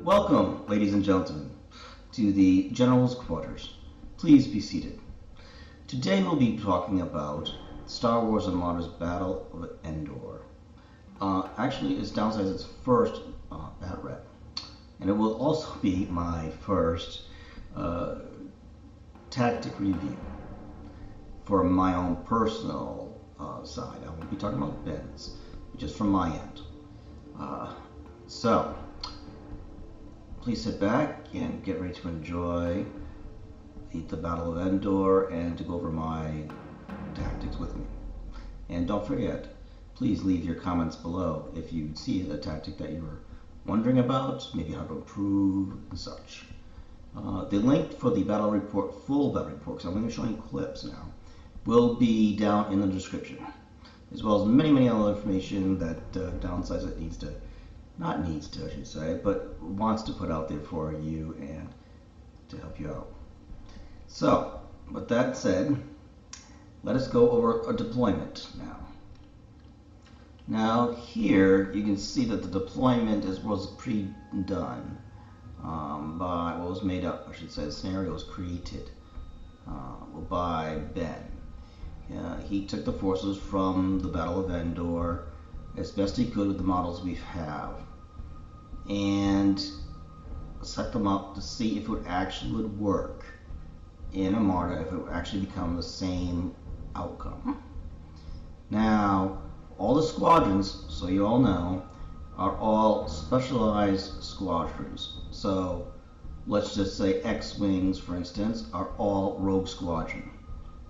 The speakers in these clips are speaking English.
Welcome, ladies and gentlemen, to the General's Quarters. Please be seated. Today we'll be talking about Star Wars and Marauder's Battle of Endor. Actually, it's downsized its first Batrep, and it will also be my first tactic review for my own personal side. I won't be talking about Ben's, just from my end. So, please sit back and get ready to enjoy the Battle of Endor and to go over my tactics with me. And don't forget, please leave your comments below if you see a tactic that you were wondering about, maybe how to improve and such. The link for the battle report, full battle report, because I'm going to be showing clips now, will be down in the description, as well as many other information that Downsize It needs to, not needs to I should say, but wants to put out there for you and to help you out. So, with that said, let us go over a deployment now. Now here you can see that the deployment was pre-done by what was made up, I should say, the scenario was created by Ben. He took the forces from the Battle of Endor as best he could with the models we have and set them up to see if it actually would work in a Marta, if it would actually become the same outcome. Now, all the squadrons, so you all know, are all specialized squadrons. So, let's just say X-Wings, for instance, are all Rogue Squadron.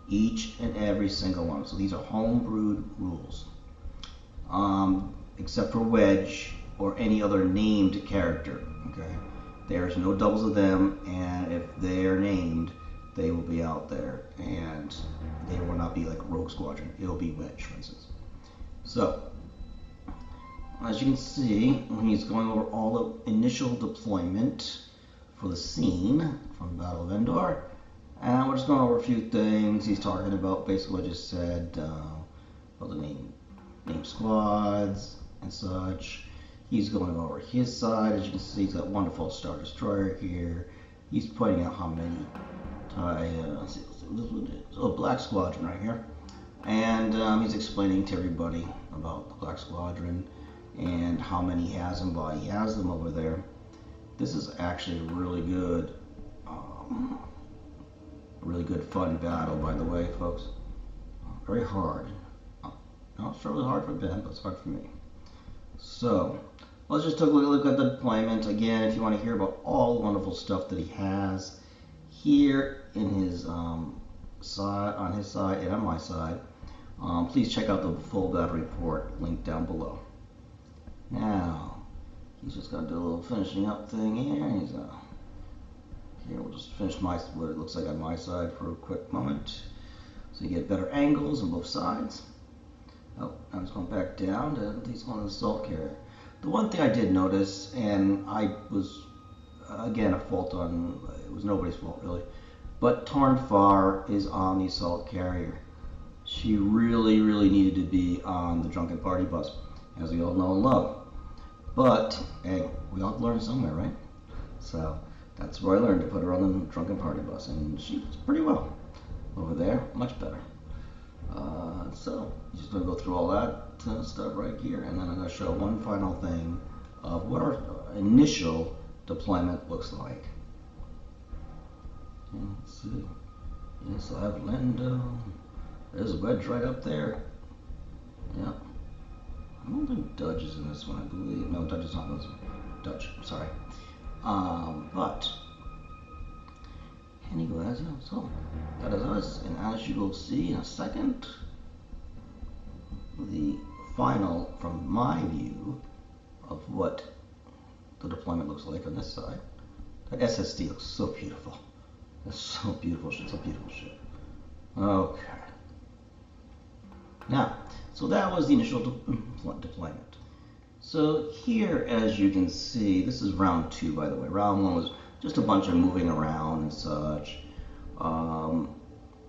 Each and every single one. So these are homebrewed rules. Except for Wedge or any other named character. Okay, there's no doubles of them, and if they are named, they will be out there, and they will not be like Rogue Squadron. It will be Wedge, for instance. So, as you can see, when he's going over all the initial deployment for the scene from Battle of Endor, and we're just going over a few things. He's talking about basically what I just said, about the name squads and such. He's going over his side. As you can see, he's got wonderful Star Destroyer here. He's pointing out how many Black Squadron right here. And he's explaining to everybody about the Black Squadron and how many he has and why he has them over there. This is actually a really good fun battle, by the way, folks. Very hard. Not sure really hard for Ben, but it's hard for me. So, let's just take a look at the deployment. Again, if you want to hear about all the wonderful stuff that he has here in his side, on his side and on my side, please check out the full battle report link down below. Now, he's just going to do a little finishing up thing here. Here, we'll just finish what it looks like on my side for a quick moment, so you get better angles on both sides. Oh, I'm just going back down to he's going to the assault carrier. The one thing I did notice, and I was again a fault on, it was nobody's fault really, but Tarnfar is on the assault carrier. She really needed to be on the drunken party bus, as we all know and love. But hey, we all learn somewhere, right? So that's where I learned to put her on the drunken party bus, and she was pretty well over there, much better. So just gonna go through all that stuff right here, and then I'm gonna show one final thing of what our initial deployment looks like. Okay, let's see. Yes, I have Lendo. There's Wedge right up there. Yeah. I don't think Dudge is in this one, I believe. No, Dudge is not in this one. Dudge, sorry. But anyway, so that is us, and as you will see in a second, the final, from my view, of what the deployment looks like on this side. That SSD looks so beautiful. That's so beautiful. It's a beautiful ship. Okay. Now, so that was the initial deployment. So here, as you can see, this is round 2, by the way. Round 1 was just a bunch of moving around and such.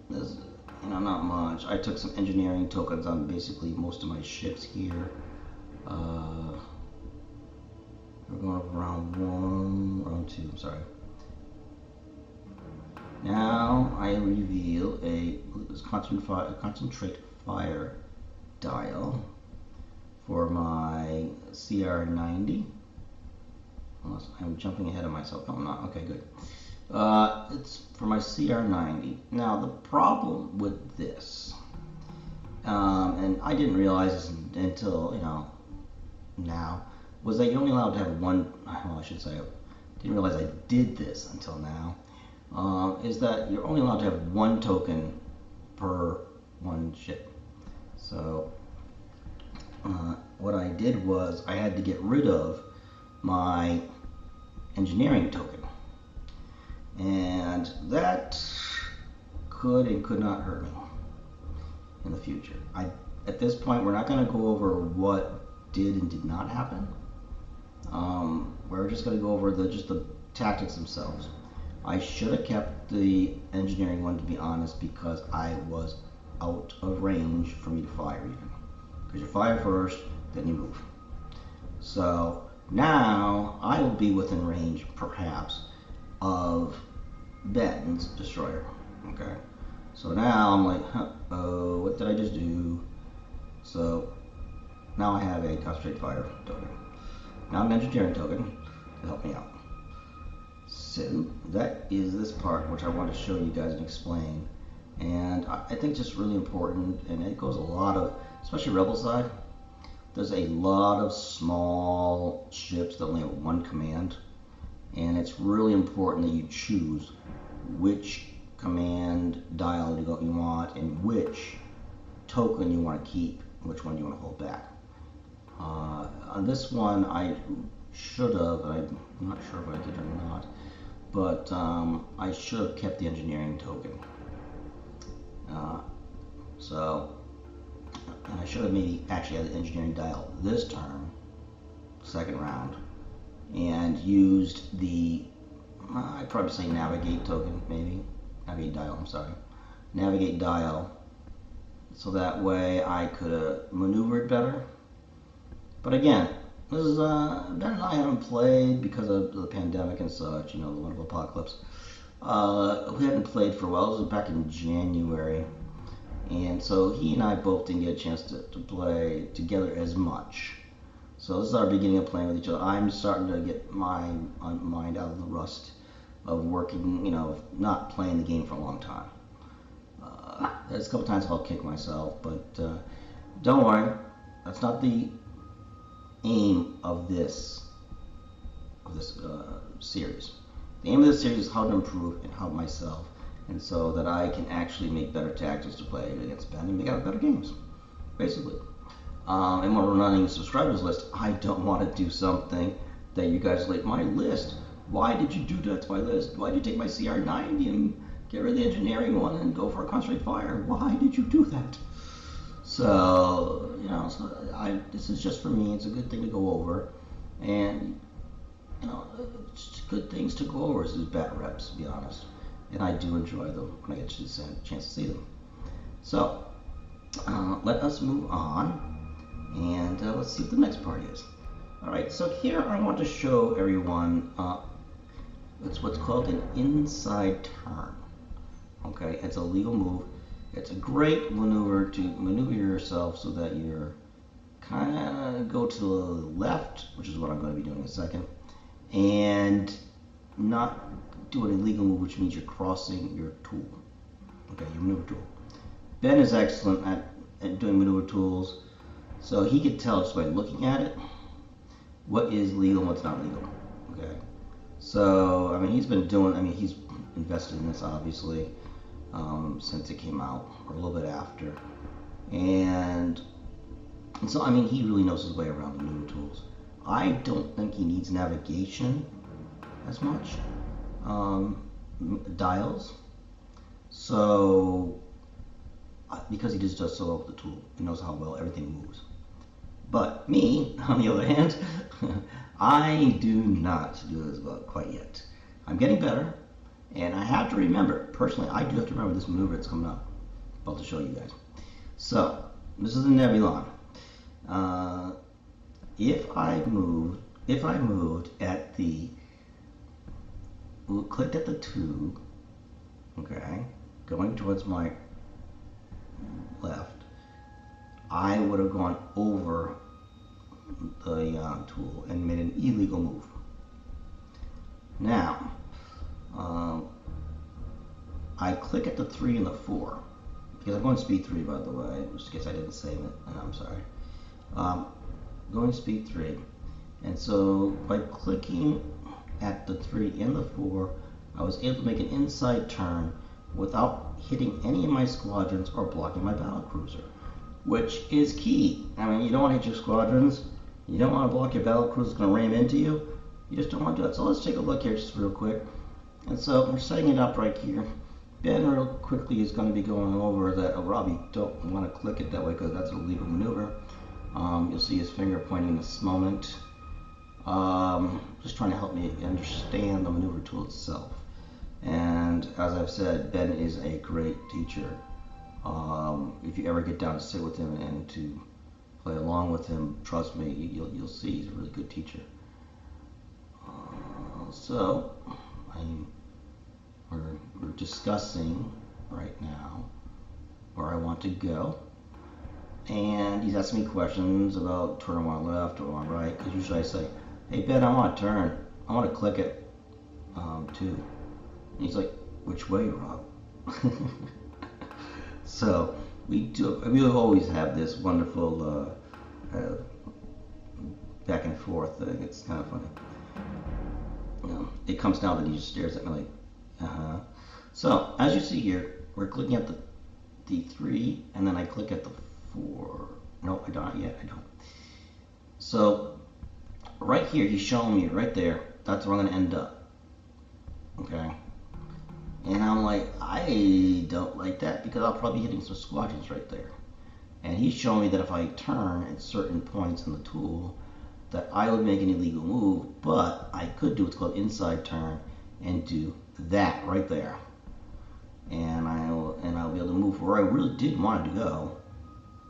There's, not much. I took some engineering tokens on basically most of my ships here. We're of round 2, I'm sorry. Now I reveal a concentrate fire dial for my CR90. Unless I'm jumping ahead of myself. No, I'm not. Okay, good. It's for my CR90. Now the problem with this, and I didn't realize this until now, was that you're only allowed to have one. Well, I should say, I didn't realize I did this until now. Is that you're only allowed to have one token per one ship. So what I did was I had to get rid of my engineering token, and that could and could not hurt me in the future. At this point, we're not going to go over what did and did not happen. We're just going to go over just the tactics themselves. I should have kept the engineering one, to be honest, because I was out of range for me to fire even. Because you fire first, then you move. So now I will be within range, perhaps, of Ben's destroyer. Okay. So now I'm like, oh, what did I just do? So now I have a concentrate fire token. Now an engineering token to help me out. So that is this part, which I want to show you guys and explain. And I think it's just really important, and it goes a lot of, especially Rebel side, there's a lot of small ships that only have one command, and it's really important that you choose which command dial you want and which token you want to keep, which one you want to hold back. On this one, I should have, I'm not sure if I did or not, but I should have kept the engineering token. So I should have maybe actually had the engineering dial this turn, second round, and used the, I'd probably say navigate token, maybe. Navigate dial, I'm sorry. Navigate dial, so that way I could have maneuvered better. But again, this is, Ben and I haven't played because of the pandemic and such, the wonderful apocalypse. We hadn't played for a while. This was back in January. And so he and I both didn't get a chance to play together as much. So this is our beginning of playing with each other. I'm starting to get my mind out of the rust of working, not playing the game for a long time. There's a couple times I'll kick myself, but don't worry. That's not the aim of this series. The aim of this series is how to improve and help myself, and so that I can actually make better tactics to play against Ben and make out better games, basically. And when we're running a subscribers list, I don't want to do something that you guys like. My list, why did you do that to my list? Why did you take my CR90 and get rid of the engineering one and go for a concentrate fire? Why did you do that? So, this is just for me. It's a good thing to go over, and it's good things to go over as Batreps, to be honest. And I do enjoy them when I get a chance to see them. So, let us move on, and let's see what the next part is. Alright, so here I want to show everyone, it's what's called an inside turn. Okay, it's a legal move. It's a great maneuver to maneuver yourself so that you're kind of go to the left, which is what I'm going to be doing in a second, and not do an illegal move, which means you're crossing your tool. Okay, your maneuver tool. Ben is excellent at doing maneuver tools, so he could tell just by looking at it what is legal and what's not legal. Okay, so he's been doing. He's invested in this obviously since it came out, or a little bit after, and so he really knows his way around the maneuver tools. I don't think he needs navigation as much. Dials, so because he just does so well with the tool, he knows how well everything moves. But me, on the other hand, I do not do as well quite yet. I'm getting better, and I have to remember, personally, I do have to remember this maneuver that's coming up. I'm about to show you guys. So, this is the Nebulon. If I move if I moved at the, clicked at the 2, okay, going towards my left, I would have gone over the tool and made an illegal move. Now, I click at the 3 and the 4, because I'm going speed 3, by the way, just in case I didn't save it, and I'm sorry. Going speed 3, and so by clicking at the 3 and the 4, I was able to make an inside turn without hitting any of my squadrons or blocking my battle cruiser, which is key. I mean, you don't want to hit your squadrons, you don't want to block your battle cruiser, it's going to ram into you. You just don't want to do that. So let's take a look here just real quick. And so we're setting it up right here. Ben real quickly is going to be going over that. Oh, Rob, you don't want to click it that way because that's an illegal maneuver. You'll see his finger pointing this moment. Just trying to help me understand the maneuver tool itself. And as I've said, Ben is a great teacher. If you ever get down to sit with him and to play along with him, trust me, you'll see he's a really good teacher. So we're discussing right now where I want to go, and he's asking me questions about turn I want left or on right, because usually I say, hey Ben, I want to turn, I want to click it 2, and he's like, which way, Rob? So we always have this wonderful back and forth thing. It's kind of funny. It comes down that he just stares at me like, uh-huh. So, as you see here, we're clicking at the 3, and then I click at the 4. No, I don't yet, I don't. So, right here, he's showing me right there, that's where I'm going to end up. Okay? And I'm like, I don't like that because I'll probably be hitting some squadrons right there. And he's showing me that if I turn at certain points in the tool, that I would make an illegal move, but I could do what's called inside turn and do that right there. And I'll be able to move where I really did want to go,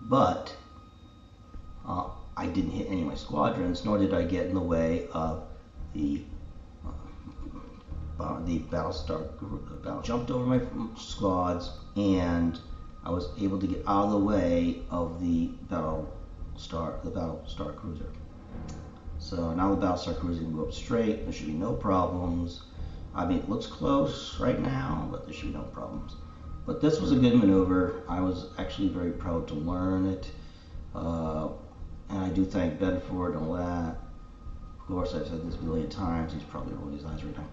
but I didn't hit any of my squadrons, nor did I get in the way of the battle jumped over my squads, and I was able to get out of the way of the Battlestar cruiser. So now the Battlestar cruiser can go up straight. There should be no problems. I mean, it looks close right now, but there should be no problems. But this was a good maneuver. I was actually very proud to learn it, and I do thank Ben for it and all that. Of course, I've said this a million times. He's probably rolling his eyes right now.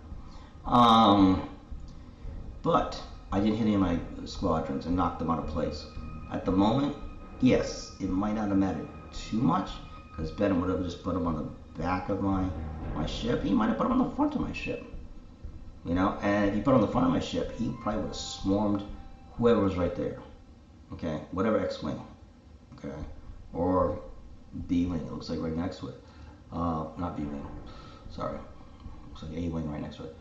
But I didn't hit any of my squadrons and knock them out of place. At the moment, yes, it might not have mattered too much, because Ben would have just put them on the back of my ship. He might have put them on the front of my ship. You know, and if he put on the front of my ship, he probably would have swarmed whoever was right there. Okay, whatever X-Wing. Okay, or B-Wing, it looks like right next to it. Not B-Wing, sorry. Looks like A-Wing right next to it.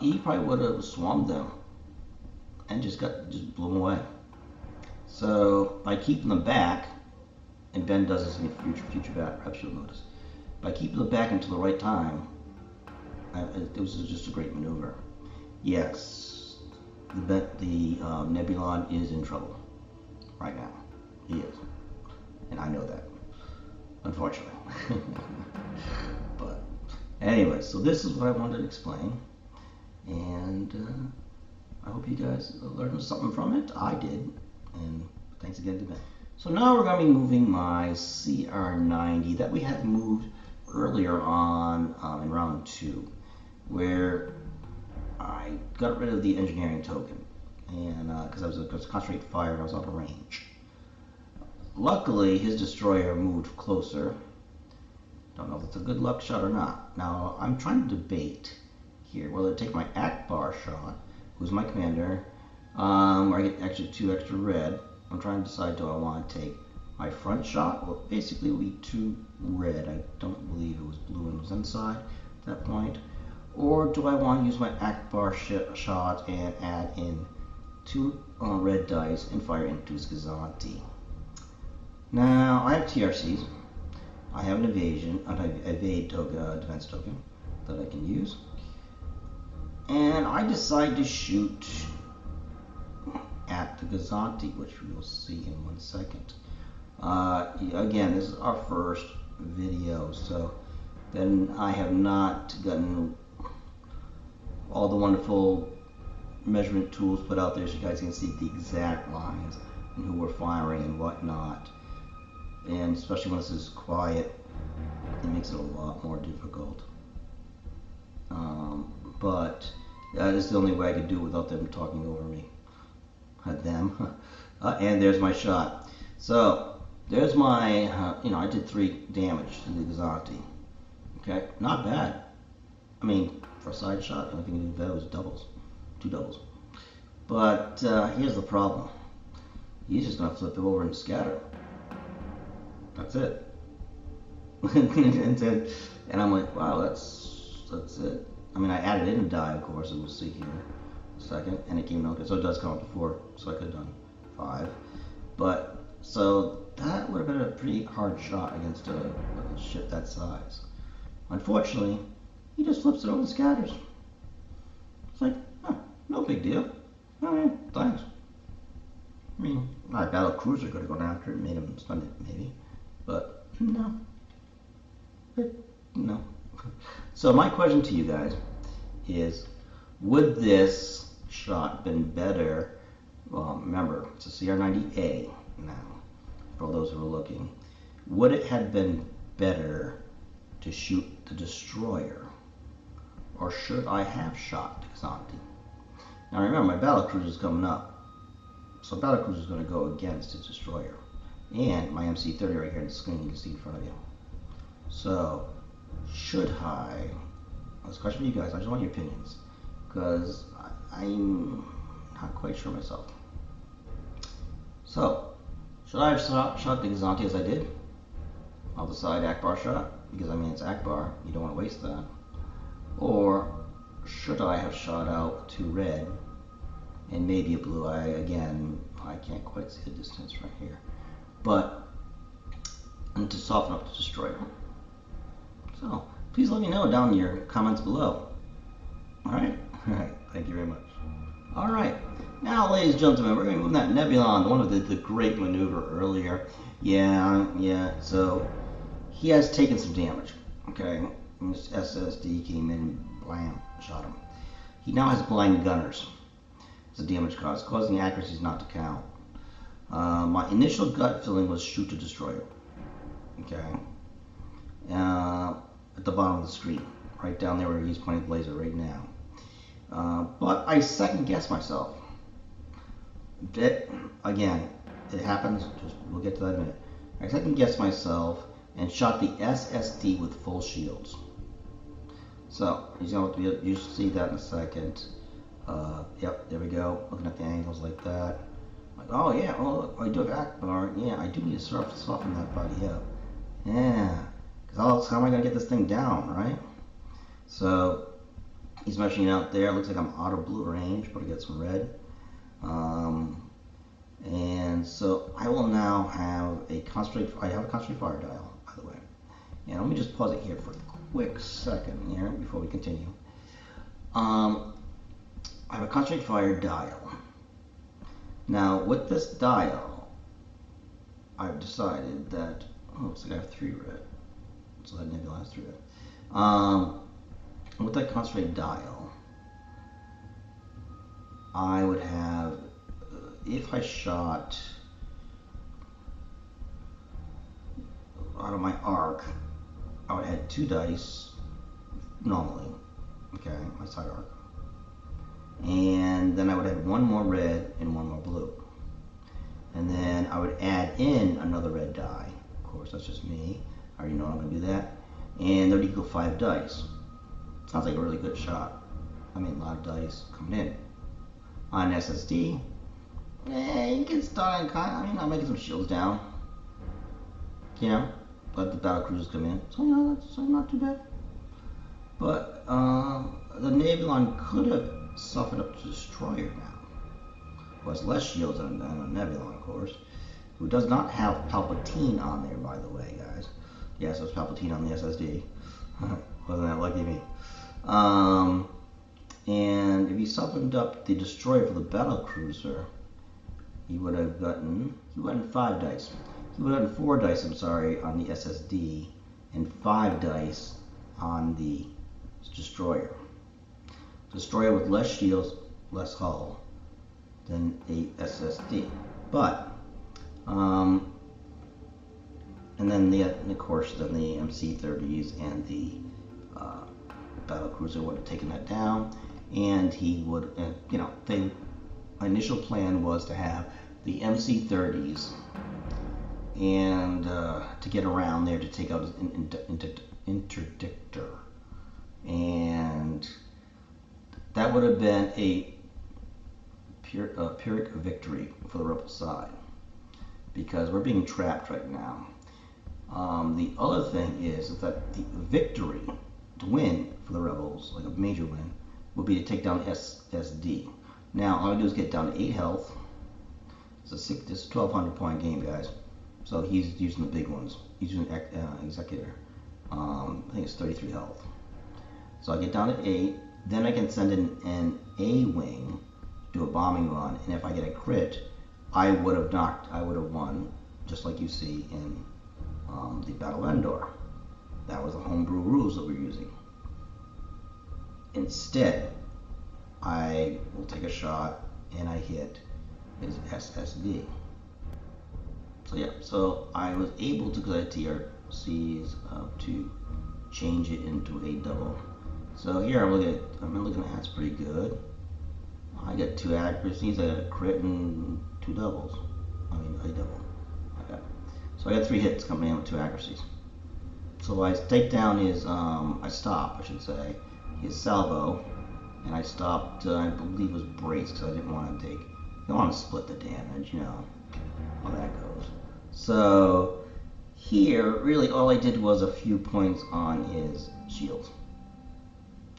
He probably would have swarmed them and just blew them away. So by keeping them back, and Ben does this in the future Batrep, you'll notice, by keeping them back until the right time, it was just a great maneuver. Yes, the Nebulon is in trouble right now. He is, and I know that, unfortunately. But anyway, so this is what I wanted to explain, and I hope you guys learned something from it. I did, and thanks again to Ben. So now we're going to be moving my CR90 that we had moved earlier on in round 2, where I got rid of the engineering token, and because I was concentrating fire and I was out of range. Luckily, his destroyer moved closer. Don't know if it's a good luck shot or not. Now, I'm trying to debate here whether to take my Akbar shot, who's my commander, where I get actually 2 extra red. I'm trying to decide, do I want to take my front shot? Well, basically it will be 2 red. I don't believe it was blue and was inside at that point. Or do I want to use my Akbar shot and add in 2 red dice and fire into his Gazanti? Now, I have TRCs. I have an evade token, defense token that I can use. And I decide to shoot at the Gazanti, which we'll see in 1 second. Again, this is our first video, so then I have not gotten all the wonderful measurement tools put out there so you guys can see the exact lines and who we're firing and whatnot. And especially when this is quiet, it makes it a lot more difficult. But that is the only way I could do it without them talking over me. And there's my shot. So there's my, I did 3 damage to the Gazanti. Okay, not bad. I mean, for a side shot, I think that was doubles, 2 doubles. But here's the problem. He's just gonna flip it over and scatter. That's it. And I'm like, wow, that's it. I mean, I added in a die, of course, and we'll see here in a second, and it came out, so it does come up to 4, so I could have done 5. But, so that would have been a pretty hard shot against a ship that size. Unfortunately, he just flips it over and scatters. It's like, no big deal. Alright, thanks. I mean, my battle cruiser could have gone after it and made him stun it, maybe. But, no. No. So my question to you guys is, would this shot been better? Well, remember, it's a CR90A now, for those who are looking. Would it have been better to shoot the destroyer? Or should I have shot Gazanti? Now remember, my battle cruiser is coming up. So battle cruiser is going to go against its destroyer. And my MC30 right here on the screen, you can see in front of you. So, should I? That's a question for you guys. I just want your opinions, because I'm not quite sure myself. So, should I have shot the Gazanti as I did? I'll decide Akbar shot, because I mean it's Akbar. You don't want to waste that. Or should I have shot out to red and maybe a blue? I can't quite see the distance right here, but and to soften up the destroyer. So please let me know down in your comments below. Alright? Alright, thank you very much. Alright, now ladies and gentlemen, we're going to move that Nebulon, the one with the great maneuver earlier. Yeah, so he has taken some damage, okay? And this SSD came in and blam, shot him. He now has blind gunners as a damage cause, causing accuracies not to count. My initial gut feeling was shoot to destroyer, okay? At the bottom of the screen, right down there where he's pointing the laser right now. But I second guessed myself. Again, it happens, we'll get to that in a minute. I second guessed myself and shot the SSD with full shields. So, you'll see that in a second. Yep, there we go, looking at the angles like that. Like, oh yeah, well, I do have Akbar. Yeah, I do need to soften that body up. Yeah, because how am I going to get this thing down, right? So, he's measuring out there. It looks like I'm out of blue range, but I get some red. And so, I will now have a concentrate fire dial, by the way. And let me just pause it here for a quick second here before we continue. I have a concentrate fire dial. Now, with this dial, I've decided that, looks like I have 3 red. So that Nebulon has 3 red. With that concentrate dial, I would have, if I shot out of my arc, I would have 2 dice normally, okay, my side arc. And then I would have 1 more red and 1 more blue. And then I would add in another red die. Of course, that's just me. I already know I'm going to do that. And that would equal 5 dice. Sounds like a really good shot. I mean, a lot of dice coming in. On SSD, you can start, I'm making some shields down. Let the battle cruisers come in. So, that's not too bad. But, the Nebulon could have softened up the destroyer now. Who has less shields than a Nebulon, of course. Who does not have Palpatine on there, by the way, guys. Yes, it was Palpatine on the SSD. Wasn't that lucky me? And if you summoned up the destroyer for the battle cruiser, he would have gotten 5 dice. He would have gotten 4 dice, I'm sorry, on the SSD, and 5 dice on the destroyer. Destroyer with less shields, less hull than a SSD. But, and then of course, then the MC30s and the battle cruiser would have taken that down, and he would, my initial plan was to have the MC30s and to get around there to take out an Interdictor, and that would have been a Pyrrhic victory for the rebel side, because we're being trapped right now. The other thing is that the victory to win for the rebels, like a major win, would be to take down SSD. Now all I do is get down to 8 health. This is a 1200 point game, guys. So he's using the big ones. He's using Executor. I think it's 33 health. So I get down to 8. Then I can send in an A-wing, do a bombing run, and if I get a crit, I would have won, just like you see in the Battle of Endor. That was the homebrew rules that we were using. Instead, I will take a shot and I hit his SSD. So yeah, so I was able to, because I had TRCs, to change it into a double. So here I'm looking at that's pretty good. I got 2 accuracies, I got a crit and 2 doubles. I mean a double. Okay. So I got 3 hits coming in with 2 accuracies. So I take down his his salvo, and I stopped, I believe it was brace, because I didn't want to split the damage, you know how that goes. So here, really all I did was a few points on his shield,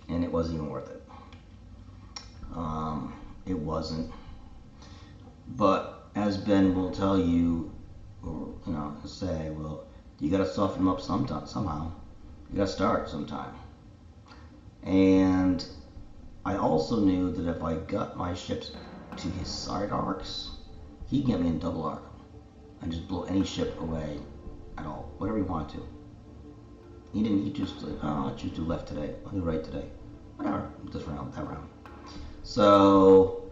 and it wasn't even worth it. It wasn't. But as Ben will tell you, or say, well, you got to soften him up somehow. You got to start sometime. And I also knew that if I got my ships to his side arcs, he can get me in double arc and just blow any ship away at all, whatever he wanted to. He just like, oh, I'll choose to left today, I'll do right today, whatever, this round, that round. So,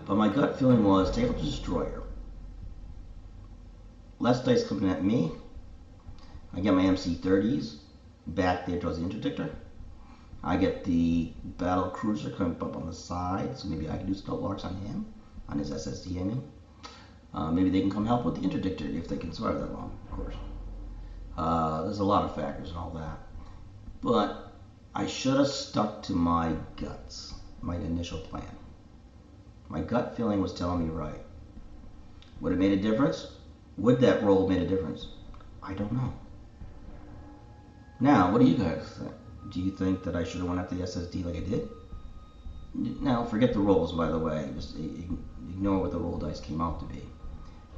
but my gut feeling was take out the destroyer. Less dice coming at me. I get my MC30s back there towards the Interdictor. I get the battle cruiser coming up on the side, so maybe I can do some double arcs on him, on his SSD, I mean. Maybe they can come help with the Interdictor if they can survive that long, of course. There's a lot of factors and all that. But I should have stuck to my guts, my initial plan. My gut feeling was telling me right. Would it made a difference? Would that roll made a difference? I don't know. Now, what do you guys think? Do you think that I should have went after the SSD like I did? Now, forget the rolls, by the way. Just ignore what the roll dice came out to be.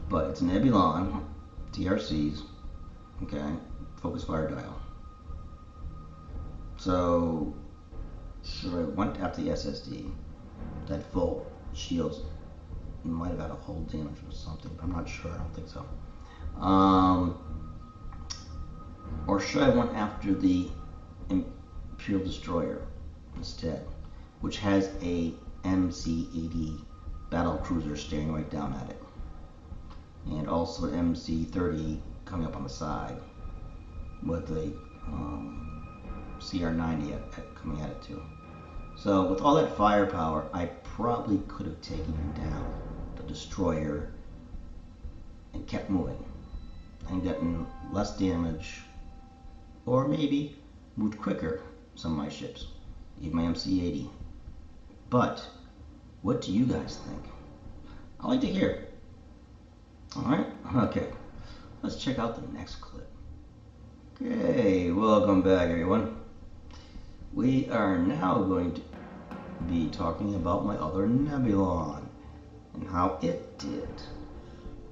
But it's Nebulon, TRCs, okay, focus fire dial. So, should I went after the SSD, that full shields, might have had a hull damage or something, but I'm not sure, I don't think so. Or should I went after the Imperial Destroyer instead, which has a MC80 battle cruiser staring right down at it, and also an MC30 coming up on the side with a CR90 coming at it too. So with all that firepower, I probably could have taken down the destroyer and kept moving and gotten less damage, or maybe moved quicker some of my ships, even my MC80. But what do you guys think? I'd like to hear. Alright, okay. Let's check out the next clip. Okay, welcome back everyone. We are now going to be talking about my other Nebulon and how it did.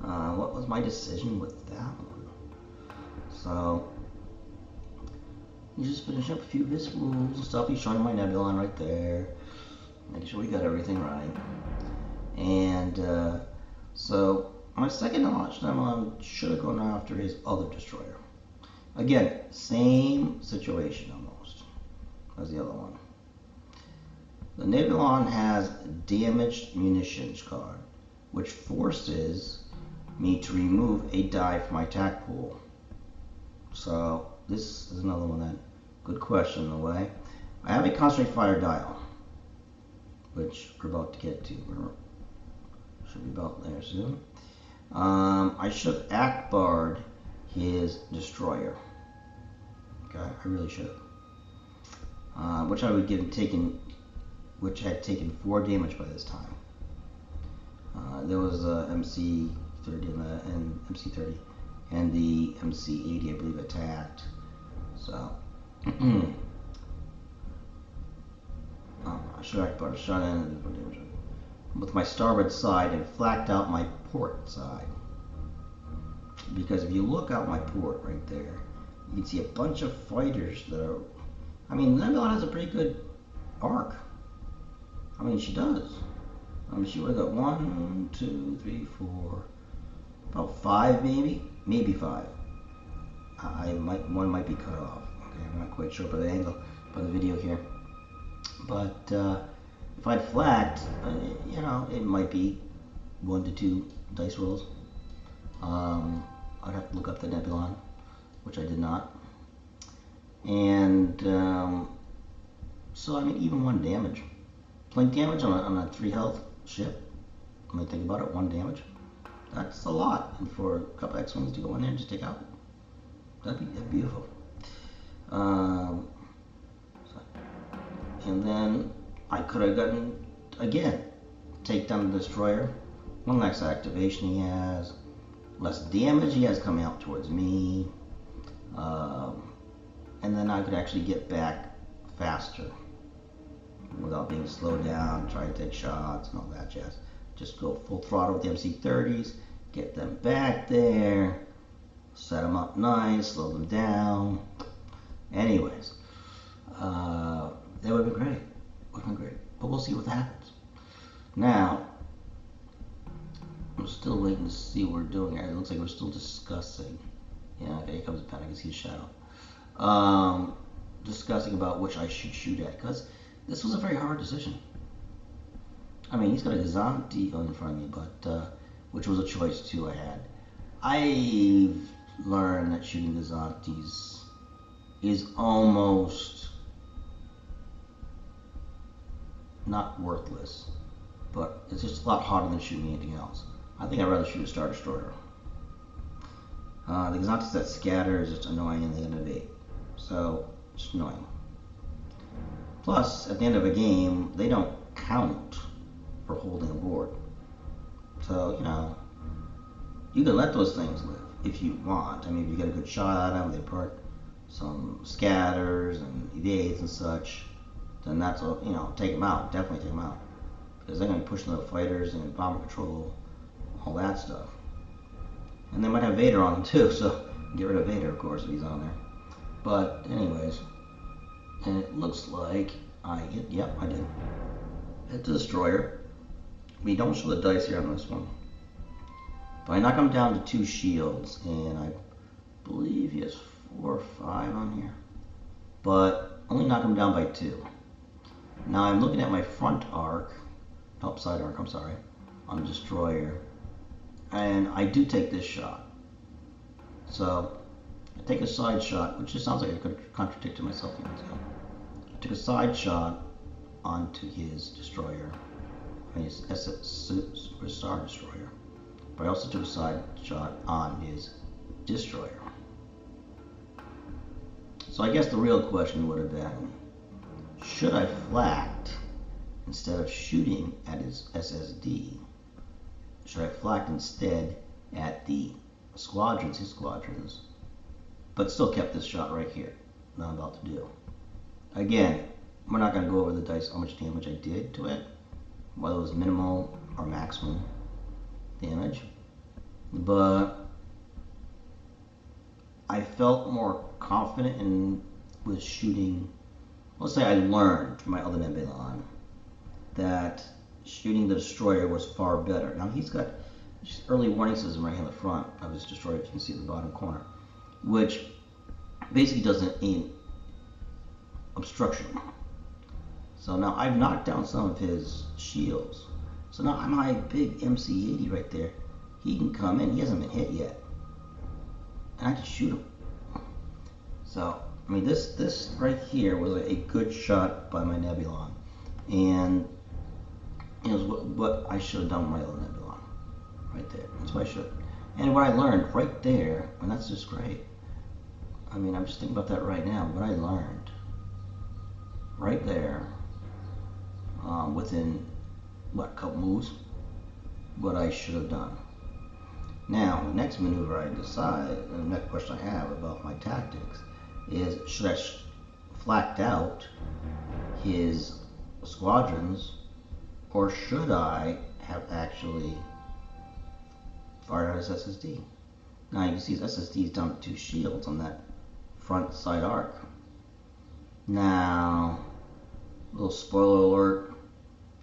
What was my decision with that one? So he's just finishing up a few of his moves and stuff. He's showing my Nebulon right there, making sure we got everything right. And so my second launch Nebulon should have gone after his other destroyer. Again, same situation almost as the other one. The Nebulon has damaged munitions card, which forces me to remove a die from my attack pool. So this is another one that, good question in a way. I have a concentrate fire dial, which we're about to get to. Should be about there soon. I should have Akbar'd his destroyer. Okay, I really should have. Which I would give taken, which had taken 4 damage by this time. There was MC30 and MC30, and the MC80 I believe attacked. So I should have Akbar'd shot in with my starboard side and flacked out my port side. Because if you look out my port right there, you can see a bunch of fighters that are. I mean, Nebulon has a pretty good arc. I mean, she does. I mean, she would have got 1, 2, 3, 4, about 5 maybe 5. One might be cut off. Okay, I'm not quite sure by the angle, by the video here. But if I'd flagged, you know, it might be 1 to 2 dice rolls. I'd have to look up the Nebulon, which I did not. And so, I mean, even 1 damage. Plain damage on a 3 health ship. When I think about it, 1 damage. That's a lot. And for a couple X-Wings to go in there and just take out, that'd be beautiful. And then I could have gotten, again, take down the destroyer. 1 less activation he has. Less damage he has coming out towards me. And then I could actually get back faster without being slowed down, try to take shots and all that jazz. Just go full throttle with the MC30s, get them back there, set them up nice, slow them down. Anyways, that would have been great. Would have been great. But we'll see what happens. Now, I'm still waiting to see what we're doing here. It looks like we're still discussing. Yeah, okay, here comes the pen. I can see his shadow. Discussing about which I should shoot at, because this was a very hard decision. I mean, he's got a Gazanti in front of me, but which was a choice too I had. I've learned that shooting Gazantis is almost not worthless, but it's just a lot harder than shooting anything else. I think I'd rather shoot a Star Destroyer. The Gazantis that scatter is just annoying and they innovate. So, it's annoying. Plus, at the end of a game, they don't count for holding a board. So, you know, you can let those things live if you want. I mean, if you get a good shot at them, they put some scatters and evades and such, then that's, you know, take them out. Definitely take them out. Because they're going to be pushing the fighters and bomber control, all that stuff. And they might have Vader on them too, so get rid of Vader, of course, if he's on there. But anyways, and it looks like I hit, yep, I did. Hit the destroyer. We don't show the dice here on this one. But I knock him down to 2 shields, and I believe he has 4 or 5 on here. But only knock him down by 2. Now I'm looking at my front arc, side arc, I'm sorry, on the destroyer. And I do take this shot. So I take a side shot, which just sounds like I could contradict to myself. I took a side shot onto his destroyer, his Star Destroyer. But I also took a side shot on his destroyer. So I guess the real question would have been, should I flak instead of shooting at his SSD? Should I flak instead at the squadrons, his squadrons, but still kept this shot right here that I'm about to do? Again, we're not going to go over the dice, how much damage I did to it, whether it was minimal or maximum damage, but I felt more confident in with shooting. Let's say I learned from my other Nebulon that shooting the destroyer was far better. Now he's got early warning system right here in the front of his destroyer, as you can see in the bottom corner, which basically does an obstruction. So now I've knocked down some of his shields. So now my big MC80 right there, he can come in. He hasn't been hit yet, and I can shoot him. So I mean, this right here was a good shot by my Nebulon, and it was what I should have done with my other Nebulon right there. That's what I should. And what I learned right there, and that's just great. I mean, I'm just thinking about that right now. What I learned right there, within what, a couple moves, what I should have done. Now, the next maneuver I decide, and the next question I have about my tactics is, should I flacked out his squadrons, or should I have actually fired out his SSD? Now you can see his SSD is down to 2 shields on that front side arc. Now, little spoiler alert,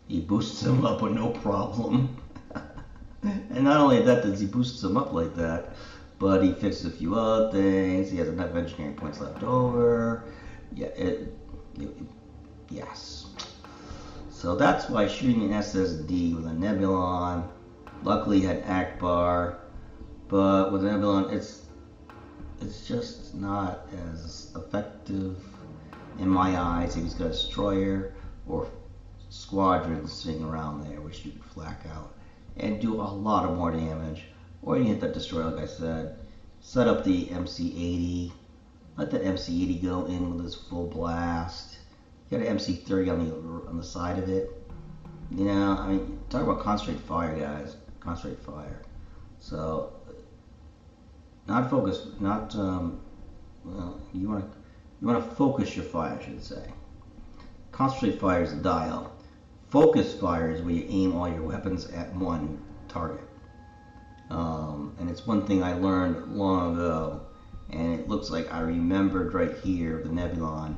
he boosts him up with no problem. And not only that does he boost him up like that, but he fixes a few other things. He has enough engineering points left over. Yeah, yes. So that's why shooting an SSD with a Nebulon, luckily he had Akbar, but with a Nebulon it's just not as effective in my eyes if he's got a destroyer or squadrons sitting around there, which you can flak out and do a lot of more damage. Or you can hit that destroyer, like I said, set up the MC80, let that MC80 go in with his full blast. You got an MC30 on the side of it. You know, I mean, talk about concentrate fire, guys. Concentrate fire. So, not focus, not well, you want to focus your fire, I should say. Concentrate fire is the dial. Focus fire is where you aim all your weapons at one target. And it's one thing I learned long ago, and it looks like I remembered right here, the Nebulon,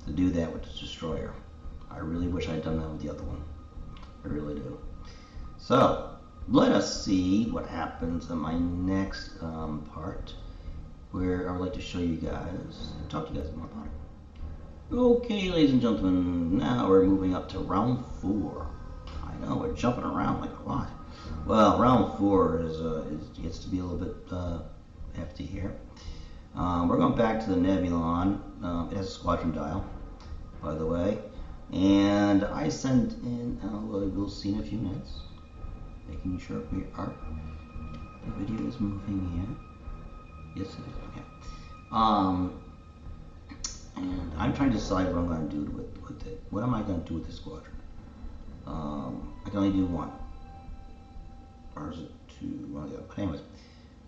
to do that with the destroyer. I really wish I'd done that with the other one. I really do. So, let us see what happens in my next part, where I would like to show you guys, talk to you guys more about it. Okay, ladies and gentlemen, now we're moving up to round 4. I know, we're jumping around like a lot. Well, round 4 gets to be a little bit hefty here. We're going back to the Nebulon. It has a squadron dial, by the way. And I sent in, we'll see in a few minutes, making sure we are, the video is moving here. Yes, it is, okay. And I'm trying to decide what I'm going to do with it. What am I going to do with this squadron? I can only do one. Or is it 2? One of the other. But anyways,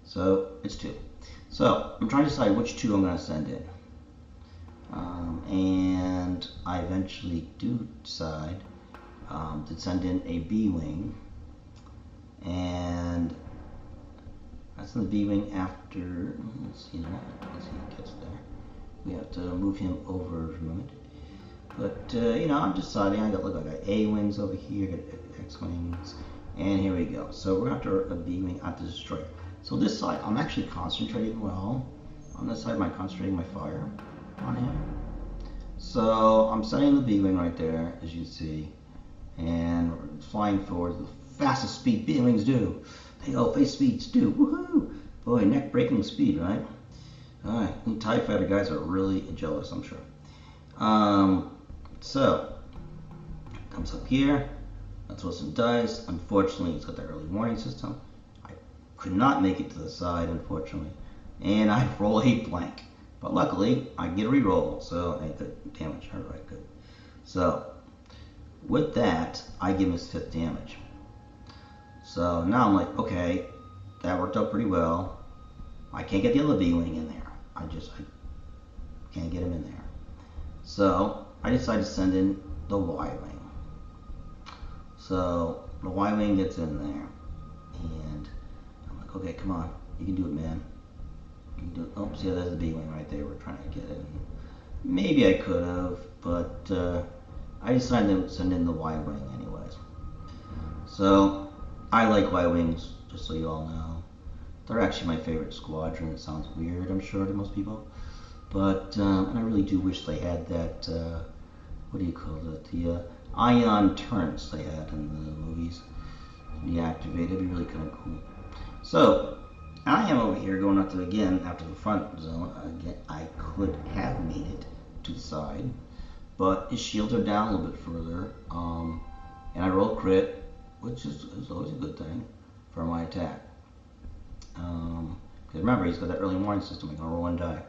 so it's 2. So I'm trying to decide which 2 I'm going to send in. And I eventually do decide to send in a B-Wing. And that's in the B-Wing after, let's see he gets there. We have to move him over a moment. But, you know, I'm deciding, I got A-Wings over here, got X-Wings, and here we go. So we're after a B-Wing at the destroyer. So this side, I'm actually concentrating well. On this side, I'm concentrating my fire on him. So I'm setting the B-Wing right there, as you see, and we're flying forward the fastest speed B-Wings do. They go face speeds do, woohoo! Boy, neck-breaking speed, right? Alright, TIE Fighter guys are really jealous, I'm sure. So, comes up here, let's roll some dice. Unfortunately, it's got that early warning system. I could not make it to the side, unfortunately. And I roll a blank. But luckily, I get a reroll, so I good damage. Alright, good. So, with that, I give him his 5th damage. So now I'm like, okay, that worked out pretty well. I can't get the other B-Wing in there. I can't get him in there. So I decided to send in the Y-Wing. So the Y-Wing gets in there, and I'm like, okay, come on, you can do it, man. Oh, see, there's the B-wing right there. We're trying to get it. Maybe I could have, but I decided to send in the Y-wing anyways. So I like Y-wings, just so you all know. They're actually my favorite squadron. It sounds weird, I'm sure, to most people, but and I really do wish they had that. What do you call it? The ion turrets they had in the movies. Deactivated. It'd be really kind of cool. So I am over here going up to again after the front zone. Again, I could have made it to the side, but his shields are down a little bit further. And I roll crit, which is always a good thing for my attack. Because remember, he's got that early warning system. He's gonna roll and die.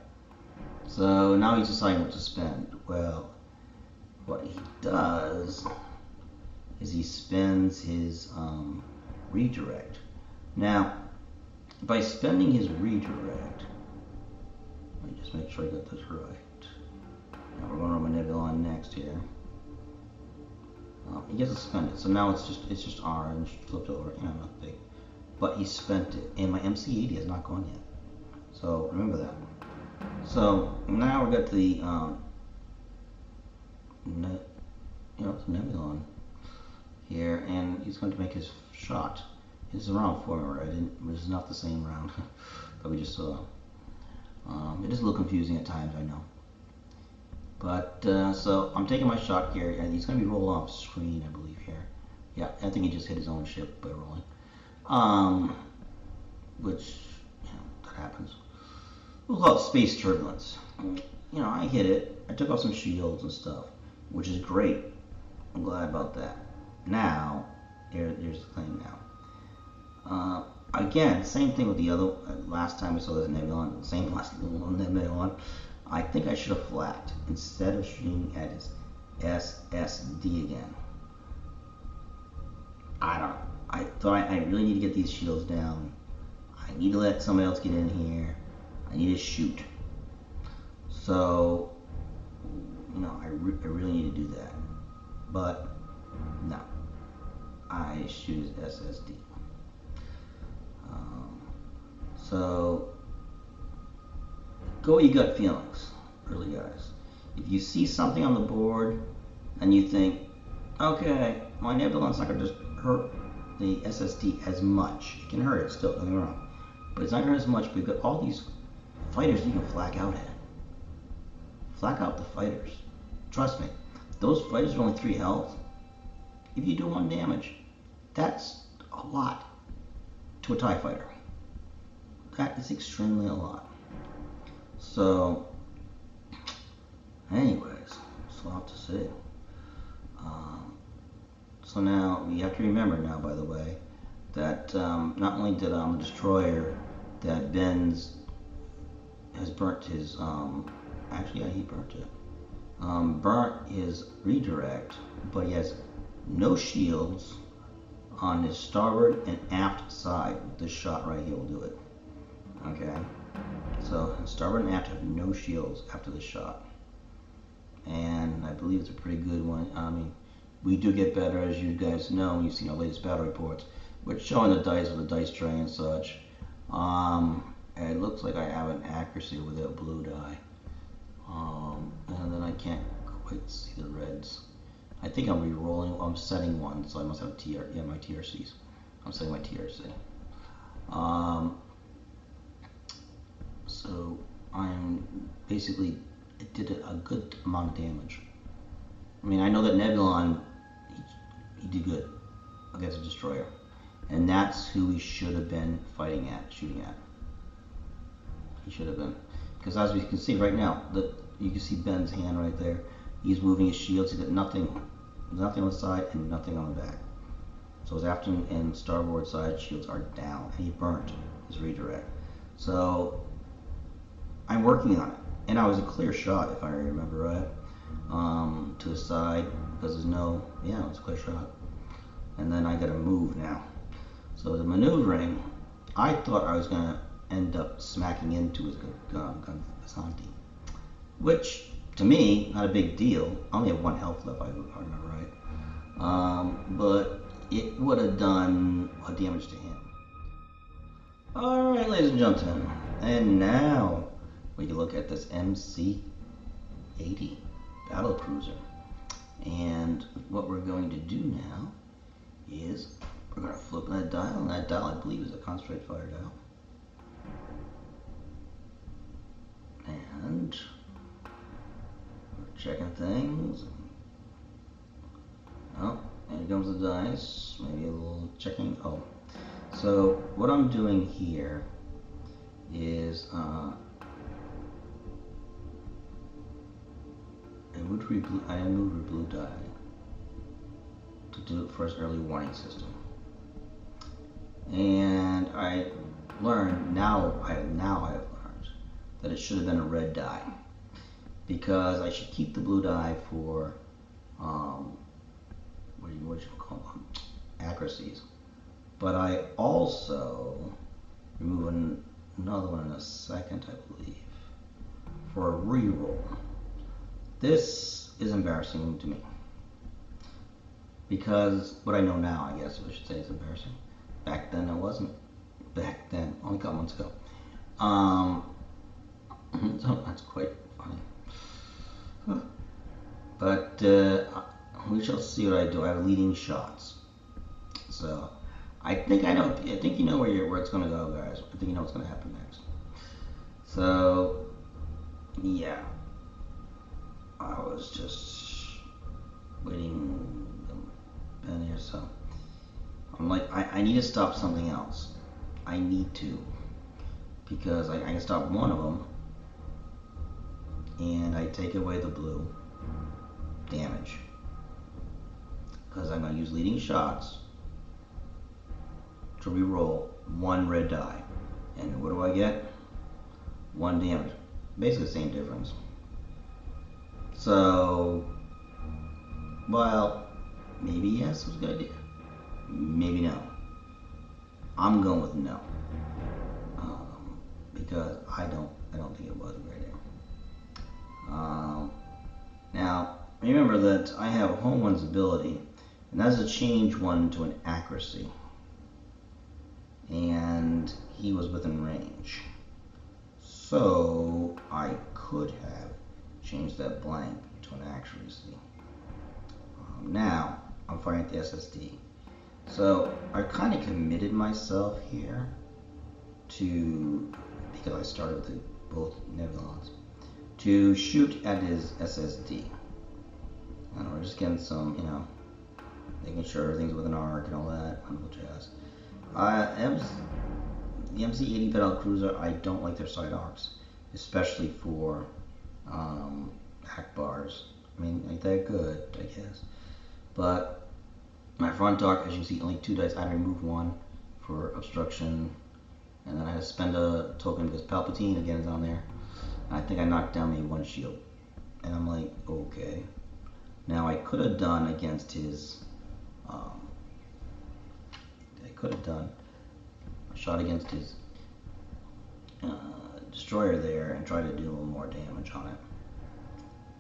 So now he's deciding what to spend. Well, what he does is he spends his redirect. Now, by spending his redirect, let me just make sure I got this right. Now we're going on my Nebulon next here. He gets to spend it, so now it's just orange flipped over. You know, not big, but he spent it, and my MC80 has not gone yet. So remember that. So now we got the it's Nebulon here, and he's going to make his shot. It's a round 4, this is not the same round that we just saw. It is a little confusing at times, I know. But, so I'm taking my shot here, and he's going to be rolled off screen, I believe, here. Yeah, I think he just hit his own ship by rolling. Which, that happens. We'll call it space turbulence. I hit it. I took off some shields and stuff, which is great. I'm glad about that. Now, here's the thing now. Again, same thing with the other, last time we saw this Nebulon, same last Nebulon. I think I should have flagged instead of shooting at his SSD again. I don't know. I thought I really need to get these shields down. I need to let somebody else get in here. I need to shoot. So, I really need to do that. But, no. I shoot his SSD. So, go with your gut feelings, really, guys. If you see something on the board and you think, okay, my Nebulon's not going to just hurt the SSD as much. It can hurt it still, don't get me wrong. But it's not going to hurt as much, but you've got all these fighters you can flak out at. Flak out the fighters. Trust me, those fighters are only 3 health. If you do 1 damage, that's a lot to a TIE fighter. That is extremely a lot. So, anyways, that's all I have to say. So now, you have to remember now, by the way, that not only did on the destroyer that Benz has burnt his, actually, yeah, he burnt it. Burnt his redirect, but he has no shields on his starboard and aft side. This shot right here will do it. Okay, so starboard and aft have no shields after the shot, and I believe it's a pretty good one. I mean, we do get better, as you guys know. You've seen our latest battle reports, but showing the dice with the dice tray and such. It looks like I have an accuracy with that blue die, and then I can't quite see the reds. I think I'm re-rolling. I'm setting one, so I must have my TRCs. I'm setting my TRC. So I'm basically, it did a good amount of damage. I mean, I know that Nebulon, he did good against a destroyer, and that's who he should have been shooting at. He should have been, because as we can see right now, you can see Ben's hand right there. He's moving his shields. He's got nothing on the side and nothing on the back. So his aft and starboard side shields are down, and he burnt his redirect. So I'm working on it, and I was a clear shot, if I remember right, to the side, because there's no, it's a clear shot. And then I got to move now. So the maneuvering, I thought I was going to end up smacking into his gun Asante, which to me, not a big deal. I only have 1 health left, if I remember right. But it would have done a damage to him. Alright, ladies and gentlemen. And now we can look at this MC80 battle cruiser. And what we're going to do now is we're going to flip that dial, and that dial I believe is a concentrate fire dial. And we're checking things. Oh, here comes the dice. Maybe a little checking. Oh, so what I'm doing here is I moved a blue die to do it for his early warning system, and I learned now I have learned that it should have been a red die, because I should keep the blue die for what you call them, accuracies, but I also remove another one in a second, I believe, for a reroll. This is embarrassing to me, because what I know now, I guess I should say, is embarrassing. Back then it wasn't. Back then, only a couple months ago. So that's quite funny. But we shall see what I do. I have leading shots. So I think I know. I think you know where it's going to go, guys. I think you know what's going to happen next. So yeah, I was just waiting in here. So I'm like, I need to stop something else. I need to, because I can stop one of them, and I take away the blue damage, because I'm going to use leading shots to reroll one red die, and what do I get? One damage. Basically the same difference. So, well, maybe yes was a good idea. Maybe no. I'm going with no, because I don't think it was a great idea. Now, remember that I have home one's ability, and that's to change one to an accuracy. And he was within range. So I could have changed that blank to an accuracy. Now, I'm firing at the SSD. So I kind of committed myself here to, because I started with both Nebulons, to shoot at his SSD. And we're just getting some, making sure everything's within arc and all that wonderful jazz. The MC80 Battle Cruiser, I don't like their side arcs, especially for hack bars. I mean, ain't that good, I guess. But my front arc, as you see, only 2 dice. I had to remove one for obstruction, and then I had to spend a token because Palpatine again is on there. I think I knocked down maybe 1 shield, and I'm like, okay. Now I could have done against his. I could have done a shot against his destroyer there and tried to do a little more damage on it.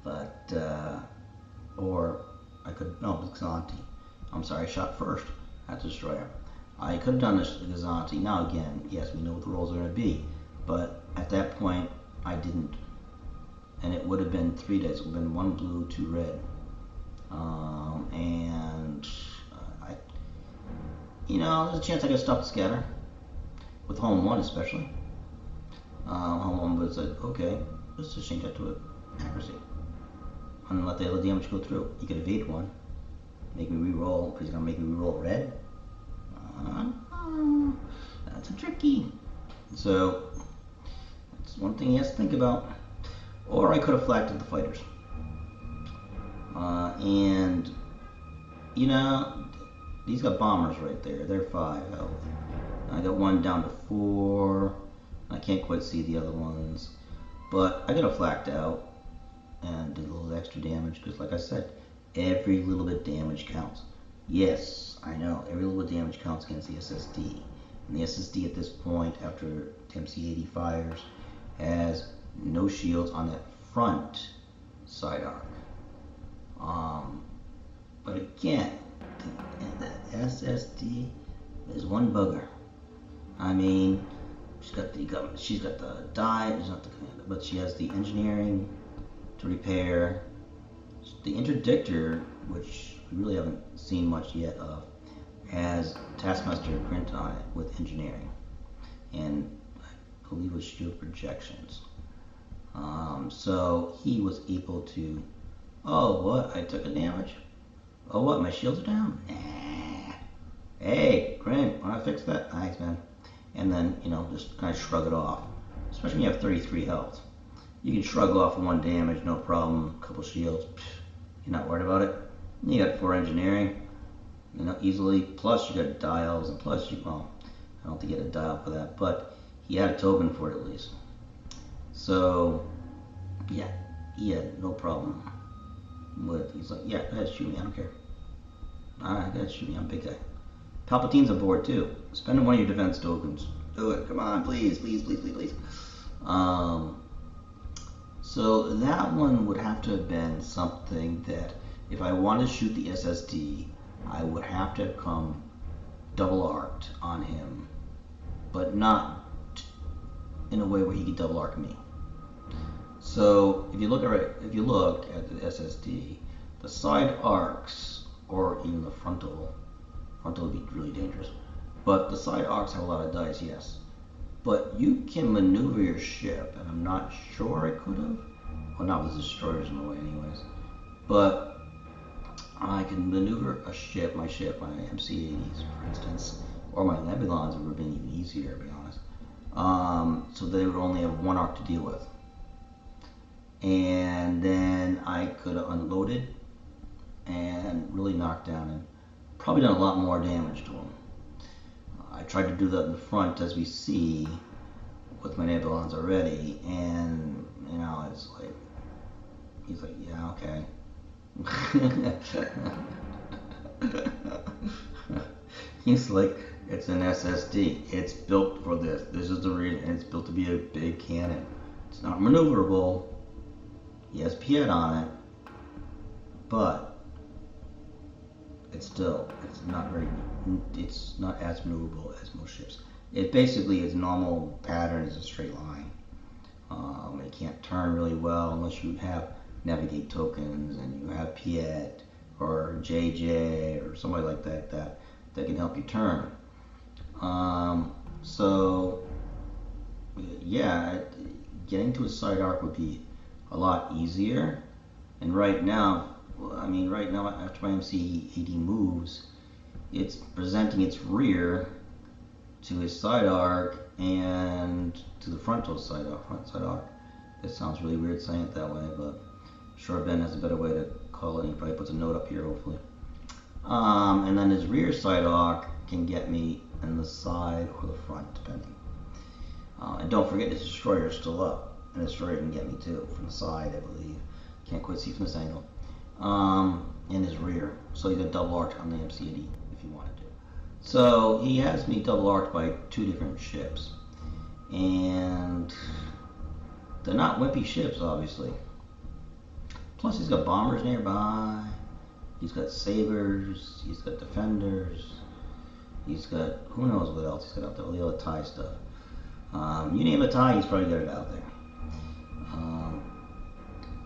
But or I could Xanti. I'm sorry, I shot first at the destroyer. I could have done this Xanti. Now again, yes, we know what the rolls are going to be, but at that point I didn't, and it would have been 3 dice. It would have been 1 blue, 2 red, and there's a chance I could stop the scatter with home 1 especially. Home 1 was like, okay, let's just change that to an accuracy and let the other damage go through. You could evade 1, make me re-roll, because he's gonna make me re-roll red. That's a tricky. So that's one thing he has to think about. Or I could have flagged at the fighters. And these got bombers right there. They're 5 health. I got 1 down to 4. I can't quite see the other ones, but I could have flacked out and did a little extra damage, because like I said, every little bit damage counts. Yes, I know, every little bit damage counts against the SSD. And the SSD at this point, after MC80 fires, has no shields on that front side arc. But again, the SSD is one bugger. I mean, she's got the die, she's not the commander, but she has the engineering to repair. The Interdictor, which we really haven't seen much yet of, has Taskmaster print on it with engineering, and I believe with shield projections. So he was able to. Oh, what? I took a damage. Oh, what? My shields are down. Nah. Hey, Grin, wanna fix that? Nice, man. And then, just kind of shrug it off. Especially when you have 33 health. You can shrug off one damage, no problem. A couple shields, you're not worried about it. You got 4 engineering, easily. Plus you got dials, and plus well, I don't think he had a dial for that, but he had a token for it at least. So, yeah, he had no problem with. He's like, yeah, go ahead, shoot me, I don't care. Alright, go ahead, shoot me, I'm a big guy. Palpatine's aboard too. Spend one of your defense tokens. Do it. Come on, please, please, please, please, please. So that one would have to have been something that if I wanted to shoot the SSD, I would have to have come double arced on him, but not in a way where he could double arc me. So if you look at the SSD, the side arcs or even the frontal would be really dangerous. But the side arcs have a lot of dice, yes. But you can maneuver your ship, and I'm not sure I could have. Well, not with the destroyers in the way, anyways. But I can maneuver my ship, my MC80s, for instance, or my Nebulons would have been even easier, to be honest. So they would only have one arc to deal with. And then I could have unloaded and really knocked down and probably done a lot more damage to him. I tried to do that in the front, as we see with my Nebulons already, and it's like he's like, yeah, okay. He's like, it's an SSD. It's built for this. This is the reason. It's built to be a big cannon. It's not maneuverable. He has Piet on it, but it's not as maneuverable as most ships. It basically is normal pattern is a straight line. It can't turn really well unless you have navigate tokens and you have Piet or JJ or somebody like that can help you turn. So yeah, getting to a side arc would be a lot easier. And right now after my MC80 moves, it's presenting its rear to his side arc and to the front side arc. It sounds really weird saying it that way, but sure Ben has a better way to call it. He probably puts a note up here, hopefully. And then his rear side arc can get me in the side or the front, depending. And don't forget his destroyer is still up, and his destroyer can get me too from the side, I believe. Can't quite see from this angle. In his rear, so he's got double arc on the MC80 if you wanted to. So he has me double arced by 2 different ships, and they're not wimpy ships, obviously. Plus he's got bombers nearby, he's got sabers, he's got defenders, he's got who knows what else he's got out there, all the other TIE stuff. You name a TIE, he's probably got it out there.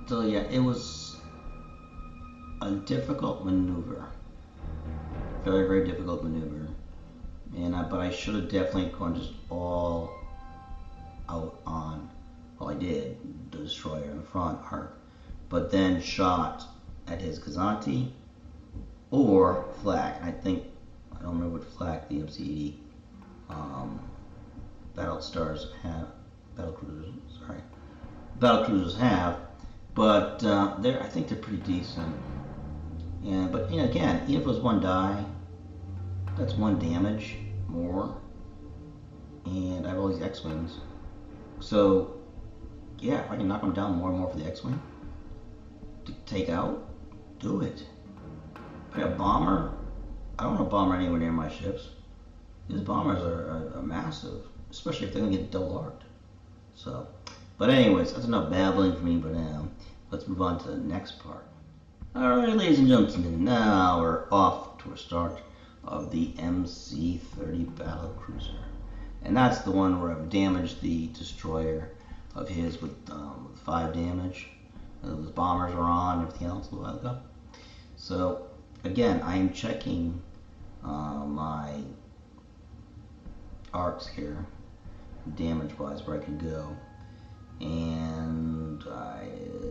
So yeah, it was a difficult maneuver, very, very difficult maneuver, but I should have definitely gone just all out on, well, I did, the destroyer in the front arc, but then shot at his Kazanti or flak. I don't remember what flak the MC80 battle cruisers have, but I think they're pretty decent. Yeah, but again, even if it was one die, that's 1 damage more, and I have all these X-wings. So yeah, if I can knock them down more and more for the X-wing to take out, do it. If I got a bomber, I don't want a bomber anywhere near my ships. These bombers are massive, especially if they're gonna get double arced. So, but anyways, that's enough babbling for me for now. Let's move on to the next part. Alright, ladies and gentlemen, now we're off to a start of the MC30 battle cruiser. And that's the one where I've damaged the destroyer of his with 5 damage. Those bombers are on, everything else a little while ago. So again, I am checking my arcs here, damage-wise, where I can go. And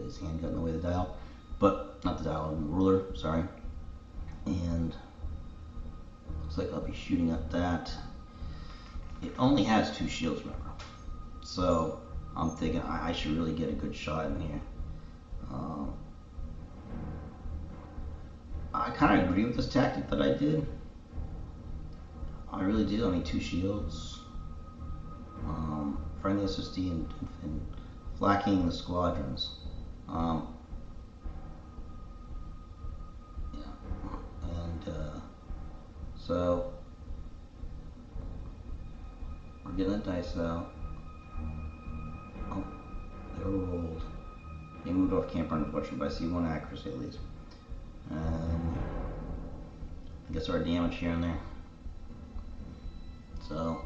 his hand got in the way of the dial, but not the dial, the ruler, sorry. And looks like I'll be shooting at that. It only has 2 shields, remember. So I'm thinking I should really get a good shot in here. I kind of agree with this tactic that I did. I really do. I mean, 2 shields, friendly SSD, and flacking the squadrons. Yeah, and so we're getting that dice out. Oh, they were rolled. They moved off camper, unfortunately, but I see 1 accuracy at least. I guess our damage here and there. So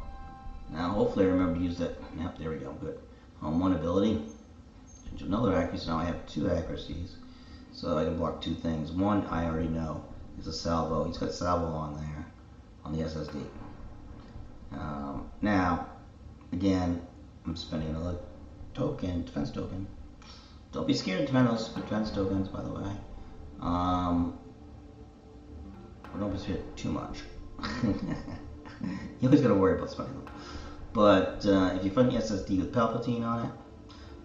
now hopefully I remember to use that. Yep, there we go, good. 1 ability. Change another accuracy. Now I have 2 accuracies. So I can block 2 things. 1 I already know is a salvo. He's got salvo on there on the SSD. Now, again, I'm spending another token, defense token. Don't be scared to defend those defense tokens, by the way. Or don't be scared too much. You always got to worry about spending them. But if you find the SSD with Palpatine on it,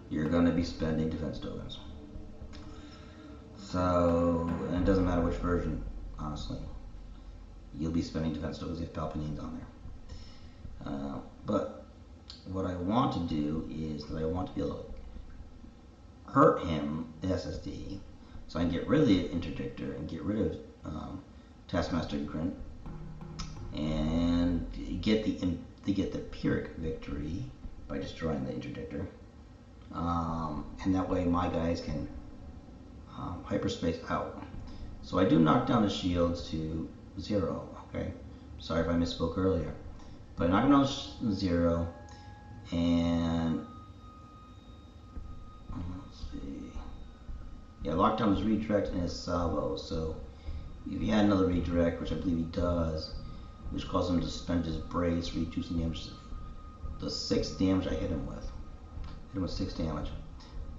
you're going to be spending defense tokens. So, and it doesn't matter which version, honestly. You'll be spending defense tokens if Palpatine's on there. But what I want to do is that I want to be able to hurt him, the SSD, so I can get rid of the Interdictor and get rid of Taskmaster Grint, and get the Pyrrhic victory by destroying the Interdictor. And that way my guys can hyperspace out. So I do knock down the shields to 0, okay? Sorry if I misspoke earlier. But I knock them down to 0, and let's see. Yeah, lockdown is redirect and his salvo. So if he had another redirect, which I believe he does, which causes him to spend his brace, reducing damage, the 6 damage I hit him with. Hit him with 6 damage.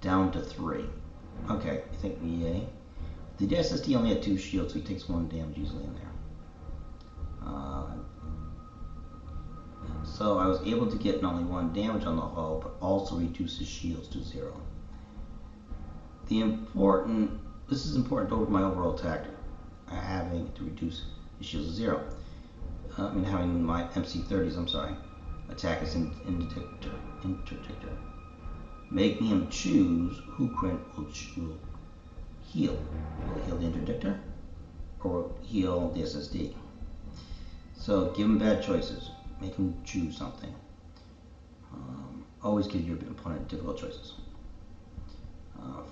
Down to 3. Okay, I think EA. The SSD only had 2 shields, so he takes 1 damage easily in there. So I was able to get not only 1 damage on the hull, but also reduce his shields to 0. This is important over my overall tactic, having to reduce his shields to 0. Having my MC30s, attack his Interdictor. Making him choose who Quint will heal. Will he heal the Interdictor, or heal the SSD? So give him bad choices. Make him choose something. Always give your opponent difficult choices.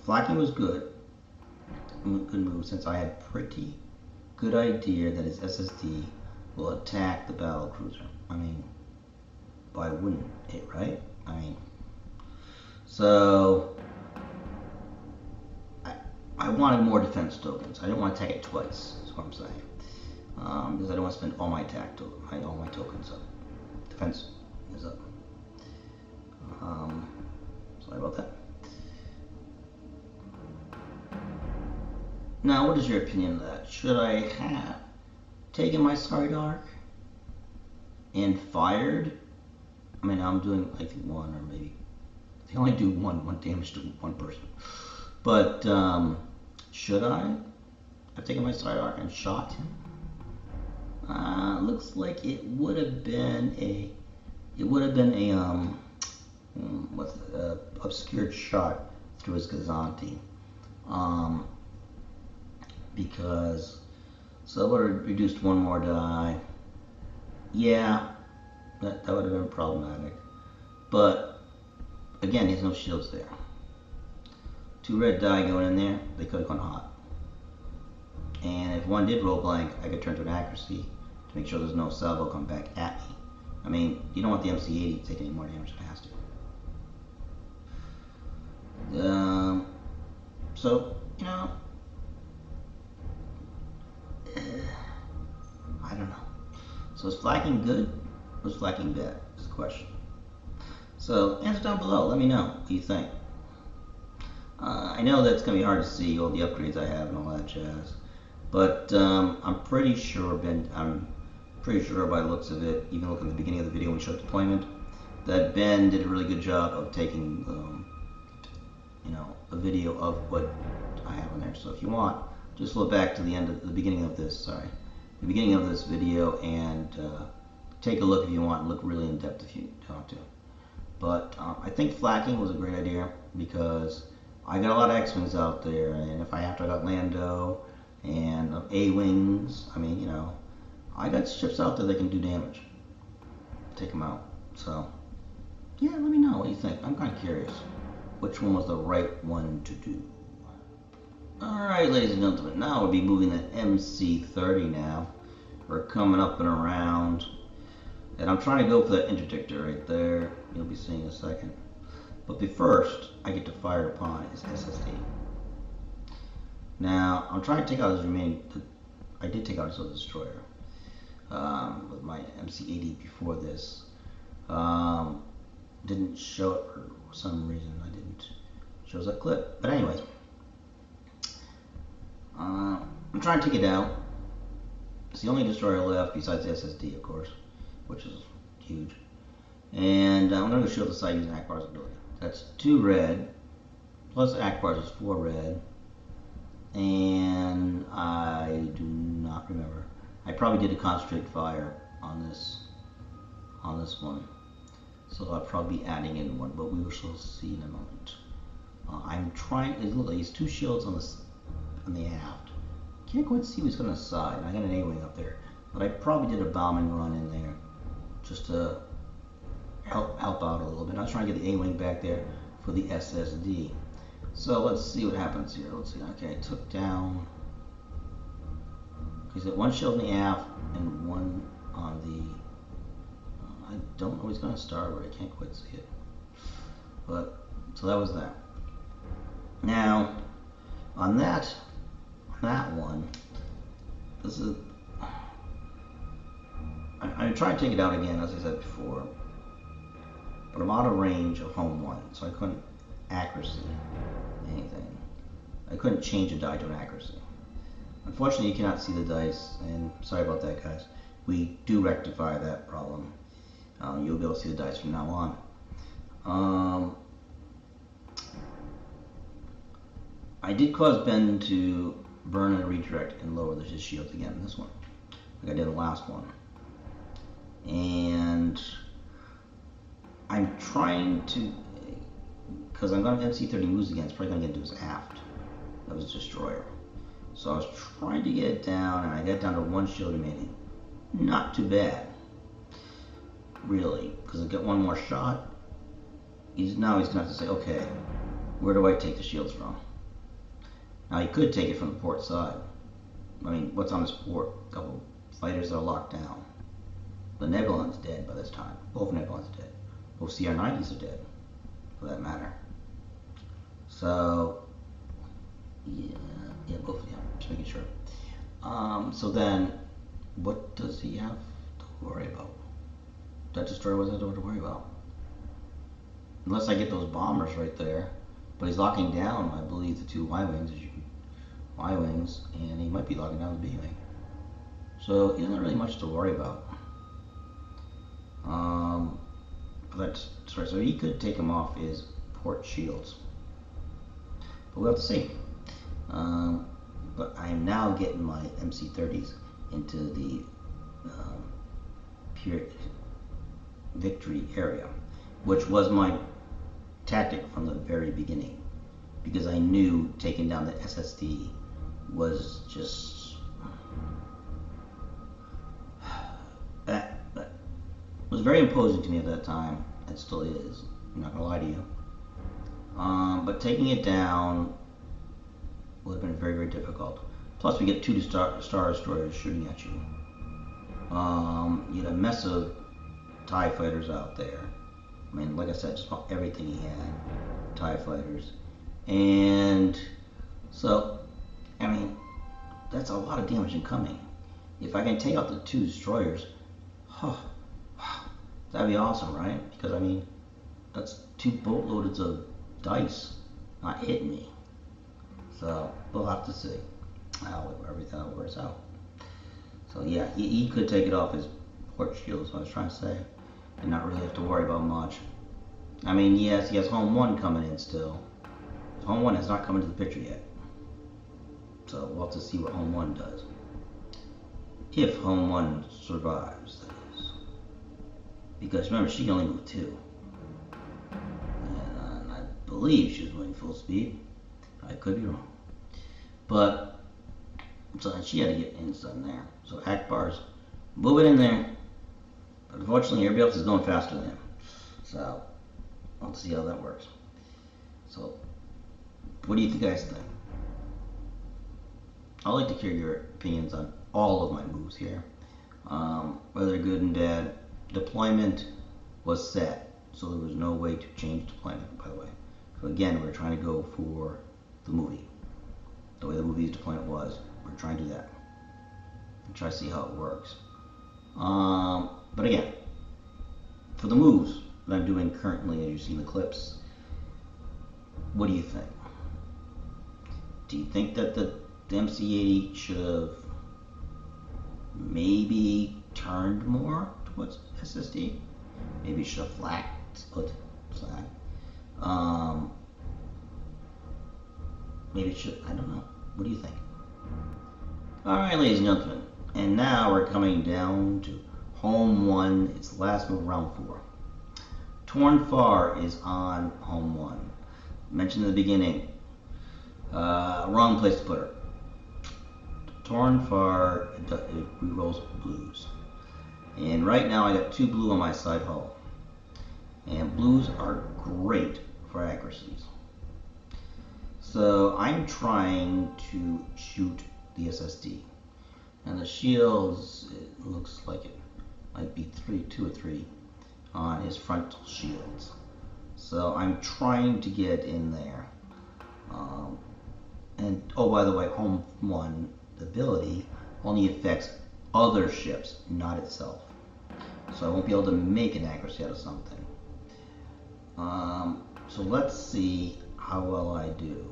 Flacking was good move, since I had pretty good idea that his SSD will attack the battle cruiser. Why wouldn't it, right? So I wanted more defense tokens. I didn't want to attack it twice, is what I'm saying. Because I don't want to spend all my all my tokens up. Defense is up. Sorry about that. Now, what is your opinion of that? Should I have taken my side arc and fired? I'm doing, I think, 1 or maybe. They only do one damage to 1 person. But should I have taken my side arc and shot him? Looks like it would have been a obscured shot through his Gazanti. Because so it would have reduced 1 more die. Yeah, that would have been problematic. But again, he has no shields there. 2 red die going in there, they could have gone hot. And if 1 did roll blank, I could turn to an accuracy to make sure there's no salvo come back at me. I mean, you don't want the MC80 to take any more damage than it has to. So, you know, I don't know. So is flagging good or is flagging bad? Is the question. So answer down below. Let me know what you think. I know that's going to be hard to see all the upgrades I have and all that jazz. But I'm pretty sure, I'm pretty sure by the looks of it, even looking at the beginning of the video when we showed deployment, that Ben did a really good job of taking, you know, a video of what I have in there. So if you want, just flip back to the beginning of this, the beginning of this video and take a look if you want and look really in depth if you want to. But I think flacking was a great idea because I got a lot of X-Wings out there, and if after I got Lando and A-Wings, I mean, you know, I got ships out there that can do damage. Take them out. So, yeah, let me know what you think. I'm kind of curious which one was the right one to do. Alright, ladies and gentlemen, now we'll be moving the MC30 now. We're coming up and around. And I'm trying to go for that interdictor right there. You'll be seeing in a second. But first, I get to fire upon his SSD. Now, I'm trying to take out his remaining... I did take out his other destroyer. With my MC80 before this. Didn't show it for some reason. I didn't show that clip. But anyways. I'm trying to take it out. It's the only destroyer left besides the SSD, of course, which is huge. And I'm going to show the side using Akbar's ability. That's 2 red, plus Akbar's is 4 red, and I do not remember. I probably did a concentrate fire on this one, so I'll probably be adding in one, but we shall see in a moment. I'm trying. Look, there's 2 shields on the aft. Can't quite see what's on the side. I got an A-wing up there, but I probably did a bombing run in there just to help out a little bit. I was trying to get the A-wing back there for the SSD. So let's see what happens here. Let's see. Okay, I took down. He's got 1 shield in the aft and 1 on the. I don't know where he's going to start, but I can't quite see it. But so that was that. Now on that one, this is. I'm trying to take it out again, as I said before, but I'm out of range of home 1, so I couldn't accuracy anything. I couldn't change a die to an accuracy. Unfortunately, you cannot see the dice, and sorry about that, guys. We do rectify that problem. You'll be able to see the dice from now on. I did cause Ben to burn and redirect and lower his shields again in this one, like I did in the last one. And I'm trying to, because I'm going to MC30 moves again, it's probably going to get into his aft. That was a destroyer. So I was trying to get it down, and I got down to 1 shield remaining. Not too bad, really, because I got 1 more shot. Now he's going to have to say, okay, where do I take the shields from? Now he could take it from the port side. I mean, what's on this port? A couple fighters that are locked down. The Nebulon's dead by this time. Both Nebulon's dead. Both CR90s are dead, for that matter. So, yeah, both of them. Just making sure. So then, what does he have to worry about? That destroyer wasn't to worry about. Unless I get those bombers right there. But he's locking down, I believe, the 2 Y-wings, and he might be locking down the B-wing. So he isn't really much to worry about. So he could take him off his port shields. But we'll have to see. But I am now getting my MC30s into the pure victory area, which was my tactic from the very beginning, because I knew taking down the SSD was just that was very imposing to me at that time. It still is. I'm not gonna lie to you. But taking it down would have been very, very difficult. Plus, we get 2 Star Destroyers shooting at you. You had a mess of TIE fighters out there. I mean, like I said, just about everything he had, TIE fighters. And so, I mean, that's a lot of damage incoming. If I can take out the 2 destroyers, oh, wow, that'd be awesome, right? Because, I mean, that's 2 boatloads of dice not hitting me. So, we'll have to see how everything works out. So, yeah, he could take it off his port shield, is what I was trying to say, and not really have to worry about much. I mean, yes, he has Home 1 coming in still. Home 1 has not come into the picture yet. So we'll have to see what Home 1 does. If Home 1 survives, that is. Because remember, she can only move 2. And I believe she was moving full speed. I could be wrong. But, so she had to get inside there. So Akbar's moving in there. But unfortunately, everybody else is going faster than him. So, let's see how that works. So, what do you guys think? I'd like to hear your opinions on all of my moves here, whether they're good and bad. Deployment was set, so there was no way to change deployment, by the way. So again, we're trying to go for the movie. The way the movie's deployment was, we're trying to do that. And try to see how it works. But again, for the moves that I'm doing currently, as you see in the clips, what do you think? Do you think that the MC80 should have maybe turned more towards SSD? Maybe it should have split. Maybe it should, I don't know. What do you think? Alright, ladies and gentlemen, and now we're coming down to Home 1. It's the last move, round 4. Torn Far is on Home 1. Mentioned in the beginning, wrong place to put her. Torn Far, it rerolls blues. And right now I got 2 blue on my side hull. And blues are great for accuracies. So I'm trying to shoot the SSD. And the shields, it looks like it might be 2 or 3 on his frontal shields. So I'm trying to get in there. And oh, by the way, Home 1 ability only affects other ships, not itself. So I won't be able to make an accuracy out of something. So let's see how well I do.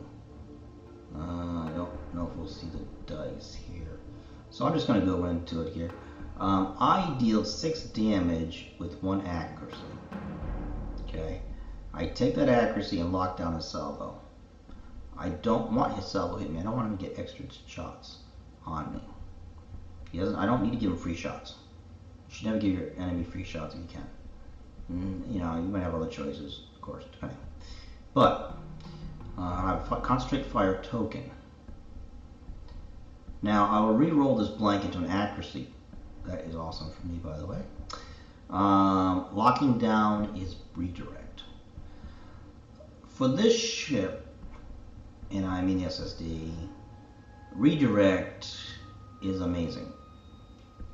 I don't know if we'll see the dice here. So I'm just going to go into it here. I deal 6 damage with 1 accuracy. Okay. I take that accuracy and lock down his salvo. I don't want his salvo to hit me. I don't want him to get extra shots on me. He doesn't. I don't need to give him free shots. You should never give your enemy free shots if you can. You know, you might have other choices, of course, depending. But I have a concentrate fire token. Now I will re-roll this blank into an accuracy. That is awesome for me, by the way. Locking down is redirect. For this ship, and I mean the SSD, redirect is amazing.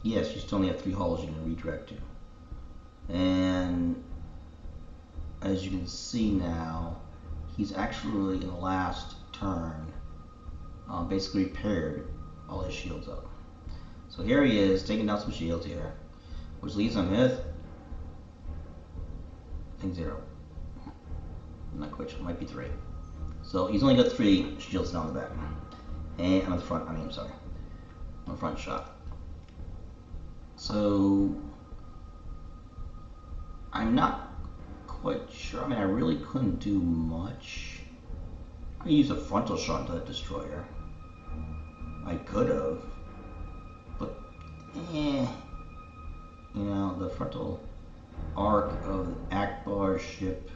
Yes, you still only have 3 hulls you can redirect to. And as you can see now, he's actually in the last turn basically repaired all his shields up. So here he is taking down some shields here, which leaves him with, I think 0. I'm not quite sure, it might be 3. So he's only got 3 shields down the back. And on the front, on the front shot. So I'm not quite sure. I mean, I really couldn't do much. I could use a frontal shot into that destroyer. I could have, but you know, the frontal arc of Akbar's ship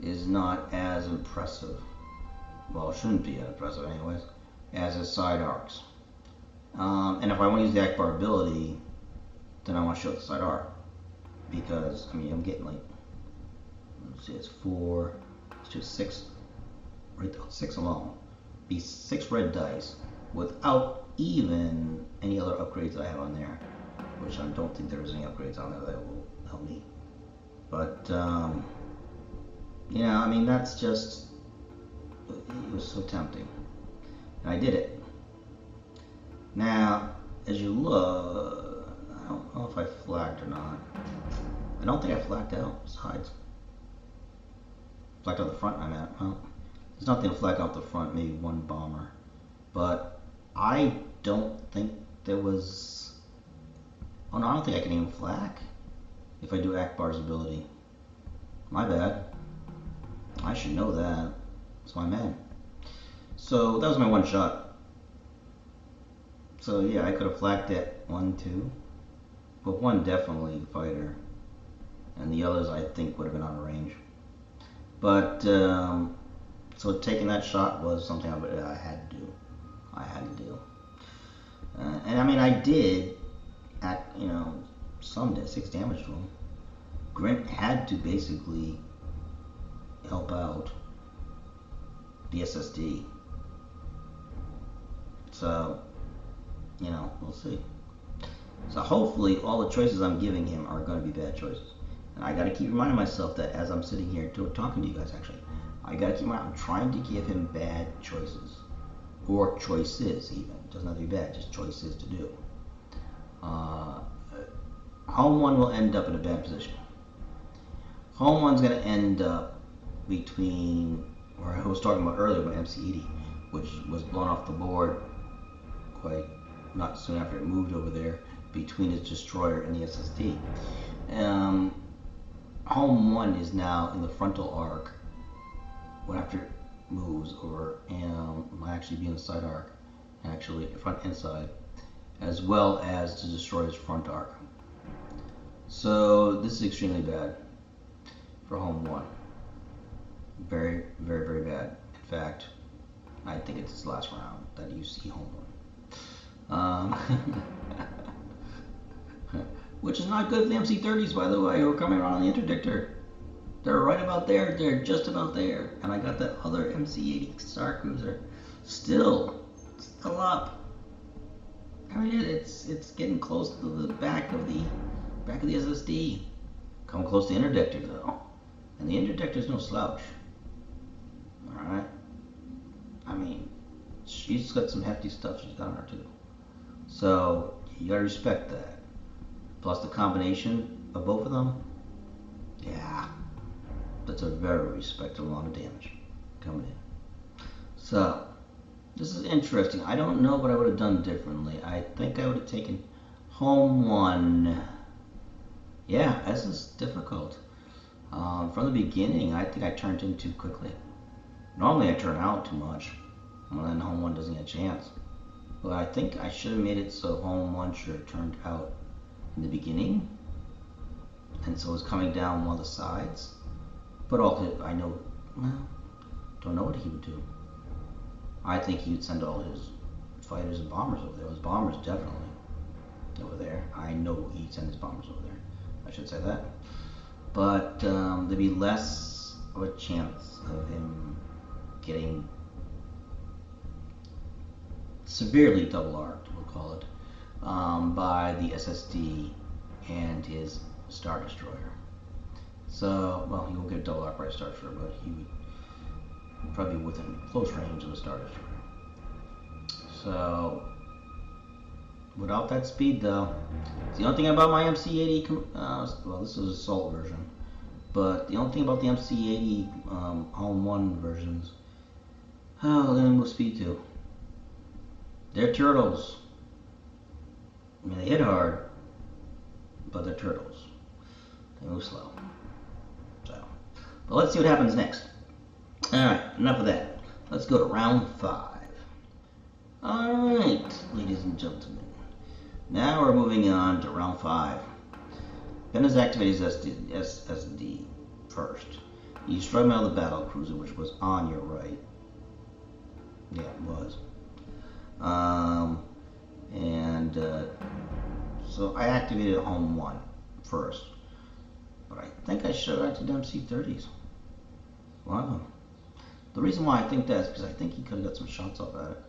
is not as impressive. Well, it shouldn't be as impressive anyways, as his side arcs. And if I want to use the Akbar ability, then I want to show the side arc. Because, I mean, I'm getting like, let's see, it's 4, let's do 6, right there, 6 alone. Be 6 red dice without even any other upgrades that I have on there. Which I don't think there's any upgrades on there that will help me. But, you know, I mean, that's just, it was so tempting. And I did it. Now, as you look, I don't know if I flagged or not. I don't think I flagged out sides. Flagged out the front, I'm at. Well, there's nothing to flag out the front, maybe one bomber. But I don't think there was... Oh no, I don't think I can even flag if I do Akbar's ability. My bad. I should know that. It's my man. So that was my one shot. So yeah, I could have flagged it 1, 2. But one definitely fighter. And the others I think would have been out of range. But, so taking that shot was something I had to do. I had to do. And I mean, I did, at, you know, some 6 damage to him. Grint had to basically help out the SSD. So, you know, we'll see. So hopefully all the choices I'm giving him are going to be bad choices. And I got to keep reminding myself that as I'm sitting here talking to you guys, actually, I got to keep I'm trying to give him bad choices. Or choices, even. It doesn't have to be bad, just choices to do. Home 1 will end up in a bad position. Home 1's going to end up between, where I was talking about earlier about MC80, which was blown off the board quite not soon after it moved over there, between its destroyer and the SSD. Home 1 is now in the frontal arc when after it moves over, and might actually be in the side arc, actually front and side, as well as to destroy its front arc. So this is extremely bad for Home 1. Very, very, very bad. In fact, I think it's his last round that you see Home 1. Which is not good for the MC30s, by the way, who are coming around on the Interdictor. They're right about there, they're just about there. And I got that other MC80 Star Cruiser still up. I mean, it's getting close to the back of the SSD. Come close to the Interdictor though. And the Interdictor's no slouch. Alright? I mean, she's got some hefty stuff she's got on her too. So, you gotta respect that. Plus the combination of both of them, yeah, that's a very respectable amount of damage coming in. So, this is interesting. I don't know what I would have done differently. I think I would have taken Home 1. Yeah, this is difficult. From the beginning, I think I turned in too quickly. Normally I turn out too much, and then Home 1 doesn't get a chance. But I think I should have made it so Home 1 should have turned out in the beginning, and so it's coming down one of the sides. But all I know, well, don't know what he would do. I think he would send all his fighters and bombers over there. His bombers definitely over there. I know he'd send his bombers over there. I should say that. But there'd be less of a chance of him getting severely double arced, we'll call it, by the SSD and his Star Destroyer. So, well, he won't get a double arc by a Star Destroyer, but he would probably be within close range of the Star Destroyer. So, without that speed though, the only thing about my MC80, well, this is Assault version, but the only thing about the MC80 Home 1 versions, oh, they move speed too. They're turtles. I mean, they hit hard, but they're turtles. They move slow. So, but let's see what happens next. Alright, enough of that. Let's go to round 5. Alright, ladies and gentlemen. Now we're moving on to round 5. Ben has activated his SSD first. He destroyed my other battle cruiser, which was on your right. Yeah, it was. So I activated Home 1 first. But I think I should have activated MC30s. Wow. The reason why I think that is because I think he could have got some shots off at it.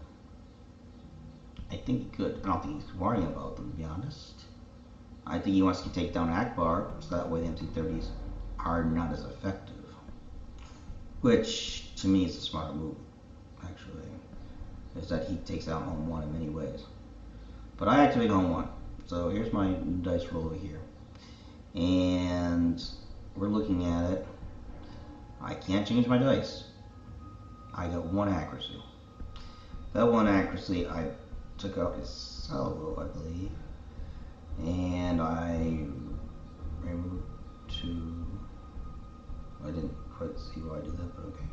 I think he could. I don't think he's worrying about them, to be honest. I think he wants to take down Akbar, so that way the MC30s are not as effective. Which, to me, is a smart move, actually. Is that he takes out home 1 in many ways. But I activate home 1. So here's my dice roll over here. And we're looking at it. I can't change my dice. I got 1 accuracy. That 1 accuracy, I took out his salvo, I believe. And I removed 2. I didn't quite see why I did that, but okay.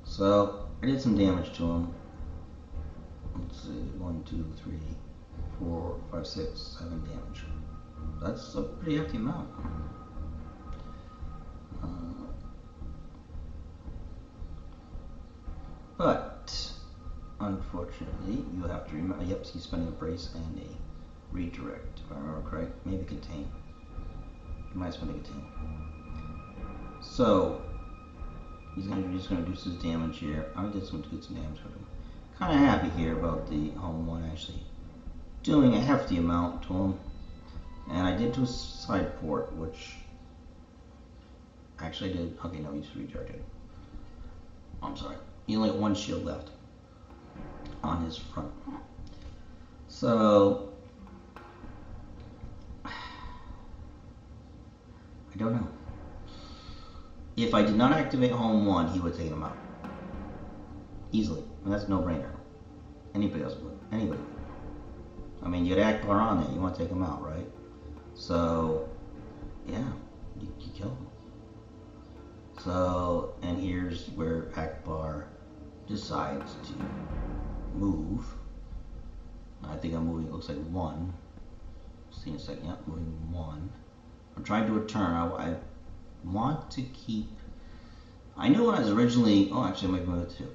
So I did some damage to him. Let's see, 1, 2, 3, 4, 5, 6, 7 damage. That's a pretty hefty amount. But unfortunately, you have to remember. Yep, he's spending a brace and a redirect, if I remember correct. Maybe contain. He might spend a contain. So he's just gonna reduce his damage here. I did some good damage with him. Kind of happy here about the home 1 actually doing a hefty amount to him. And I did to a side port, which actually did. Okay, no, he's recharged. I'm sorry. He only got 1 shield left on his front. So I don't know. If I did not activate home 1, he would take him out easily, and that's no brainer. Anybody else would. Anybody would. I mean, you got Akbar on there. You want to take him out, right? So yeah, you kill him. So, and here's where Akbar decides to move. I think I'm moving, it looks like 1. See in a second, yeah, moving 1. I'm trying to do a turn. I want to keep, I knew when I was originally, oh actually I might move it 2.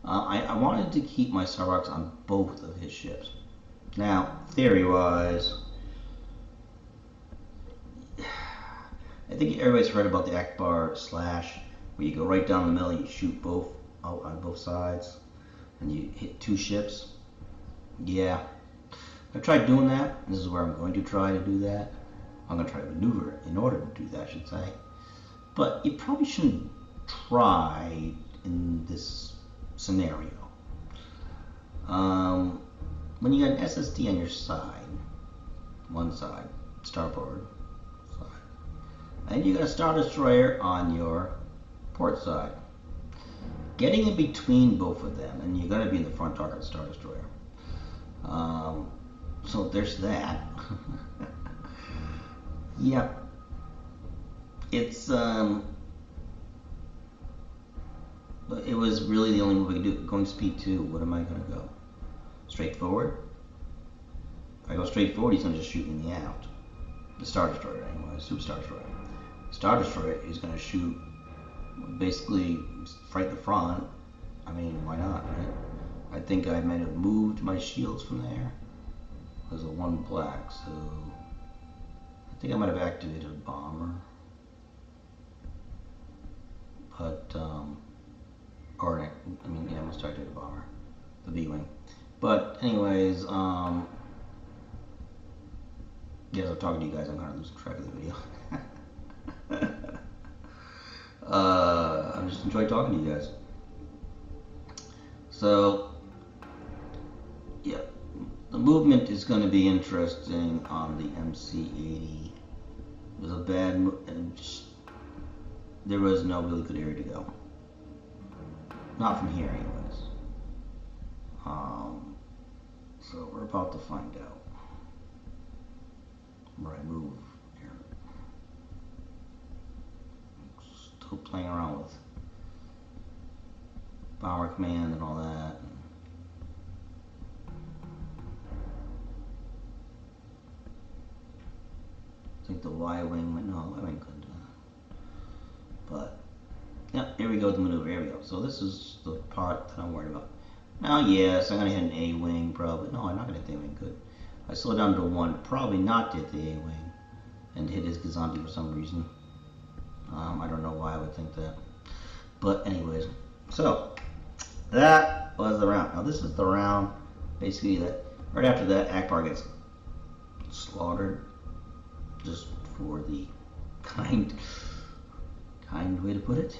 I wanted to keep my Starbucks on both of his ships. Now, theory-wise, I think everybody's heard about the Akbar slash, where you go right down the middle, you shoot both out on both sides, and you hit 2 ships. Yeah, I've tried doing that. This is where I'm going to try to do that. I'm going to try to maneuver in order to do that, I should say. But you probably shouldn't try in this scenario. When you got an SSD on your side, one side, starboard side, and you got a Star Destroyer on your port side, getting in between both of them, and you're going to be in the front target of the Star Destroyer. So there's that. Yeah. It's it was really the only move I could do. Going speed 2, what am I going to go? Straight forward? If I go straight forward, he's going to just shoot me in the aft. The Star Destroyer, anyway, Super Star Destroyer. Star Destroyer is going to shoot, basically, right the front. I mean, why not, right? I think I might have moved my shields from there. There's a 1 black, so I think I might have activated a bomber. But, or, I mean, yeah, I must have activated a bomber. The B-Wing. But, anyways, yeah, as I'm talking to you guys, I'm kind of losing track of the video. I just enjoy talking to you guys. So, yeah, the movement is going to be interesting on the MC80. It was a bad move, and just, there was no really good area to go. Not from here, anyways. So we're about to find out where I move here. Still playing around with Bomber Command and all that. I think the Y-Wing, no, Y-Wing couldn't do that. But, yeah, here we go with the maneuver, here we go. So this is the part that I'm worried about. Now, yes, I'm going to hit an A-Wing, probably. No, I'm not going to hit the A-Wing, good. I slowed down to 1, probably not hit the A-Wing, and hit his Gazanti for some reason. I don't know why I would think that. But anyways, so, that was the round. Now this is the round, basically, that Right after that, Akbar gets slaughtered, just for the kind way to put it.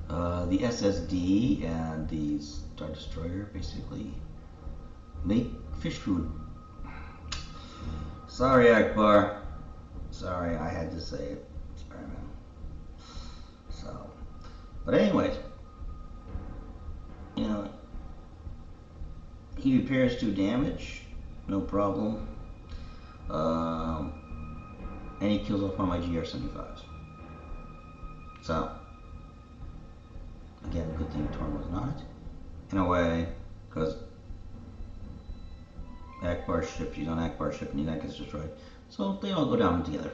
The SSD and the Star Destroyer basically make fish food. Sorry, Akbar. Sorry, I had to say it. Sorry, man. So, but anyways, you know, he repairs 2 damage, no problem. And he kills off one of my GR75s. So, again, good thing Torn was not, in a way, because Akbar's ship, she's on Akbar's ship, and that gets destroyed. So they all go down together.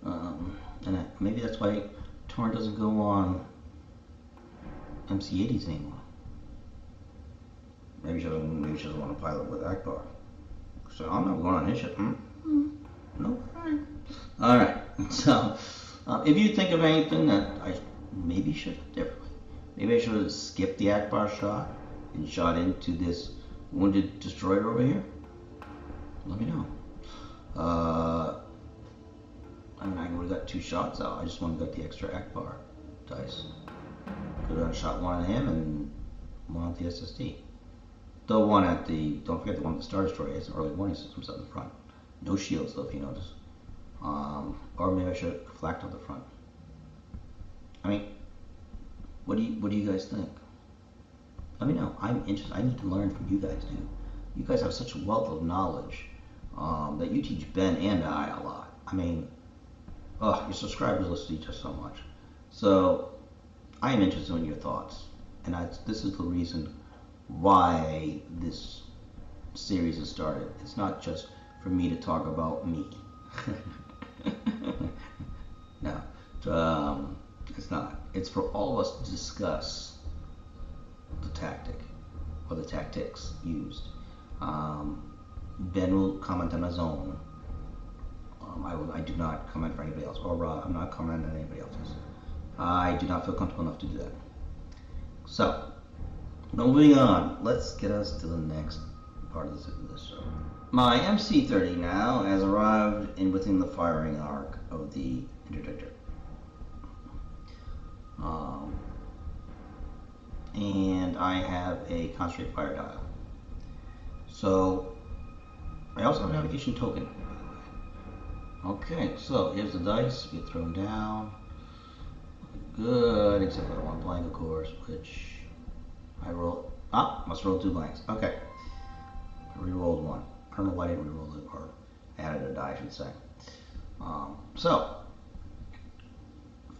And maybe that's why Torn doesn't go on MC80s anymore. Maybe she doesn't want to pilot with Akbar. So I'm not going on his ship. No, fine. Alright, so if you think of anything that I maybe should have differently, maybe I should have skipped the Akbar shot and shot into this wounded destroyer over here, let me know. I mean, I would have got 2 shots out. I just want to get the extra Akbar dice. Could have shot one at him and one at the SSD. The one at the, don't forget the one at the Star Destroyer has an early warning systems up in front. No shields though, if you notice. Or maybe I should have flaked on the front. I mean, what do you guys think? Let me know. I'm interested. I need to learn from you guys, dude. You guys have such a wealth of knowledge that you teach Ben and I a lot. I mean, your subscribers listen to you just so much. So I am interested in your thoughts, and this is the reason why this series has started. It's not just for me to talk about me. No, it's not. It's for all of us to discuss the tactic or the tactics used. Ben will comment on his own. I do not comment for anybody else, or I'm not commenting on anybody else's. I do not feel comfortable enough to do that. So, moving on, let's get us to the next part of this show. My MC30 now has arrived within the firing arc of the Interdictor. And I have a concentrate fire dial. So, I also have a navigation token, by the way. Okay, so here's the dice, get thrown down. Good, except for one blank, of course, which I roll. Must roll 2 blanks. Okay. I re-rolled 1. I don't know why I didn't re-roll it, or added a die, I should say. So,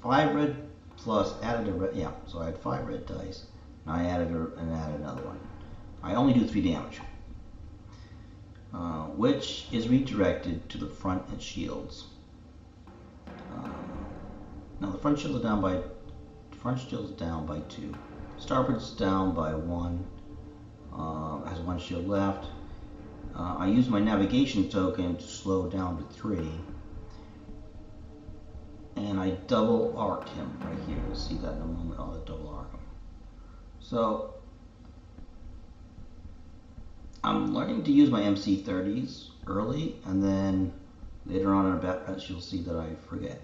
5 red plus added a red. Yeah, so I had 5 red dice, and I added another one. I only do 3 damage, which is redirected to the front and shields. Now the front shield is down by 2. Starboard's down by 1. Has 1 shield left. I use my navigation token to slow down to 3. And I double arc him right here. You'll see that in a moment. I'll double arc him. So I'm learning to use my MC30s early, and then later on in a Batrep you'll see that I forget.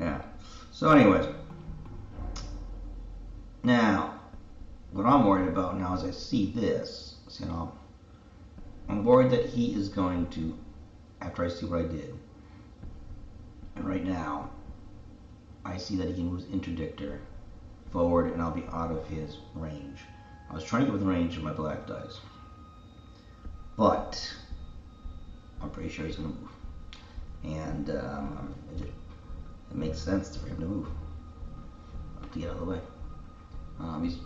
Yeah. So anyways, now what I'm worried about now is I see this. You know, I'm worried that he is going to, after I see what I did, and right now I see that he can move Interdictor forward and I'll be out of his range. I was trying to get within range of my black dice, but I'm pretty sure he's going to move. And it makes sense for him to move, to get out of the way. He's,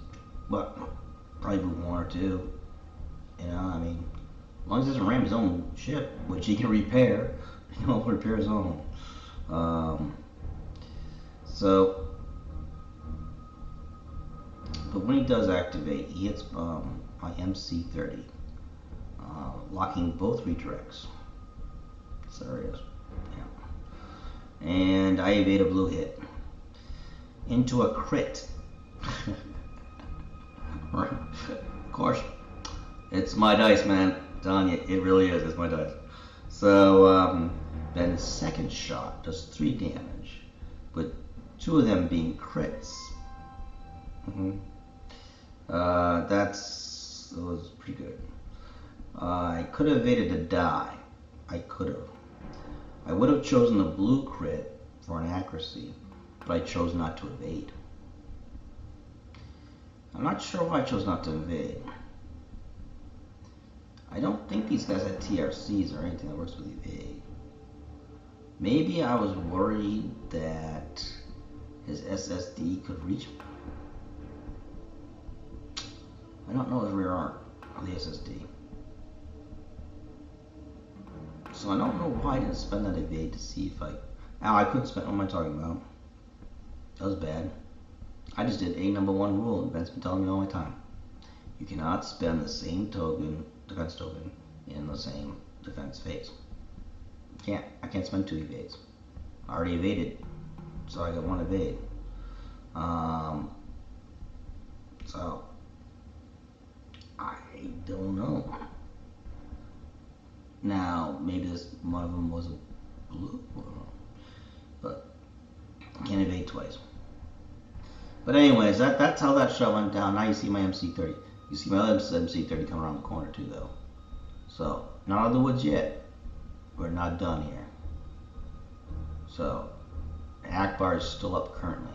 probably move 1 or 2. You know, I mean, as long as he doesn't ram his own ship, which he can repair, he can also repair his own. But when he does activate, he hits my MC30, locking both redirects. So there it is. Yeah. And I evade a blue hit into a crit. Of course. It's my dice, man. I'm telling you, it really is. It's my dice. So, Ben's second shot does 3 damage, with 2 of them being crits. That was pretty good. I could have evaded the die. I could have. I would have chosen the blue crit for an accuracy, but I chose not to evade. I'm not sure why I chose not to evade. I don't think these guys had TRCs or anything that works with evade. Maybe I was worried that his SSD could reach me. I don't know his rear arm on the SSD. So I don't know why I didn't spend that evade to see if I... I couldn't spend... What am I talking about? That was bad. I just did a number 1 rule, and Ben's been telling me all my time. You cannot spend the same token, defense token, in the same defense phase. Can't. I can't spend 2 evades. I already evaded, so I got 1 evade. So I don't know. Now maybe this one of them was a blue, but I can't evade twice. But anyways, that's how that shot went down. Now you see my MC30. You see my other MC30 coming around the corner too, though. So not out of the woods yet. We're not done here. So Akbar is still up currently.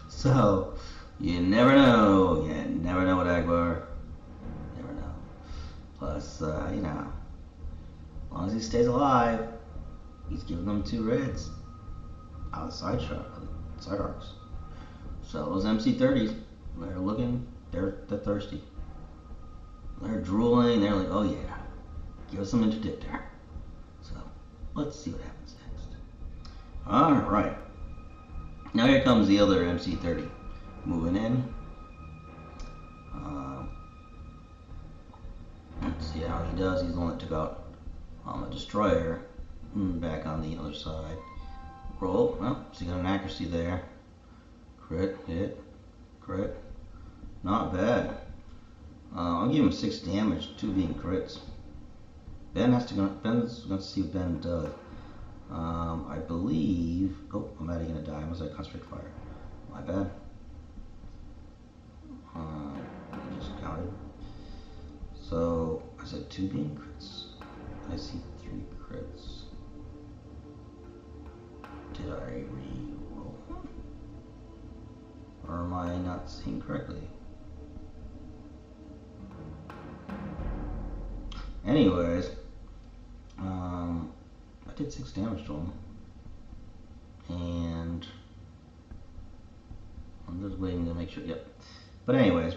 So you never know. You never know what Akbar. Never know. Plus, you know, as long as he stays alive, he's giving them 2 reds out of the side shot, side arcs. So those MC30s, they're looking, they're thirsty. They're drooling. They're like, oh yeah, give us some Interdictor. So let's see what happens next. All right. Now here comes the other MC30 moving in. Let's see how he does. He's the one that took out a destroyer. Back on the other side. Roll. Well, so you got an accuracy there. Crit, hit, crit. Not bad. I'll give him 6 damage, 2 being crits. Ben's gonna see what Ben does. I believe. Oh, I'm already gonna die. I must have concentrate fire. My bad. I just counted. So I said 2 being crits. I see 3 crits. Did I re-roll? Or am I not seeing correctly? Anyways, I did 6 damage to him, and I'm just waiting to make sure. Yep. But anyways,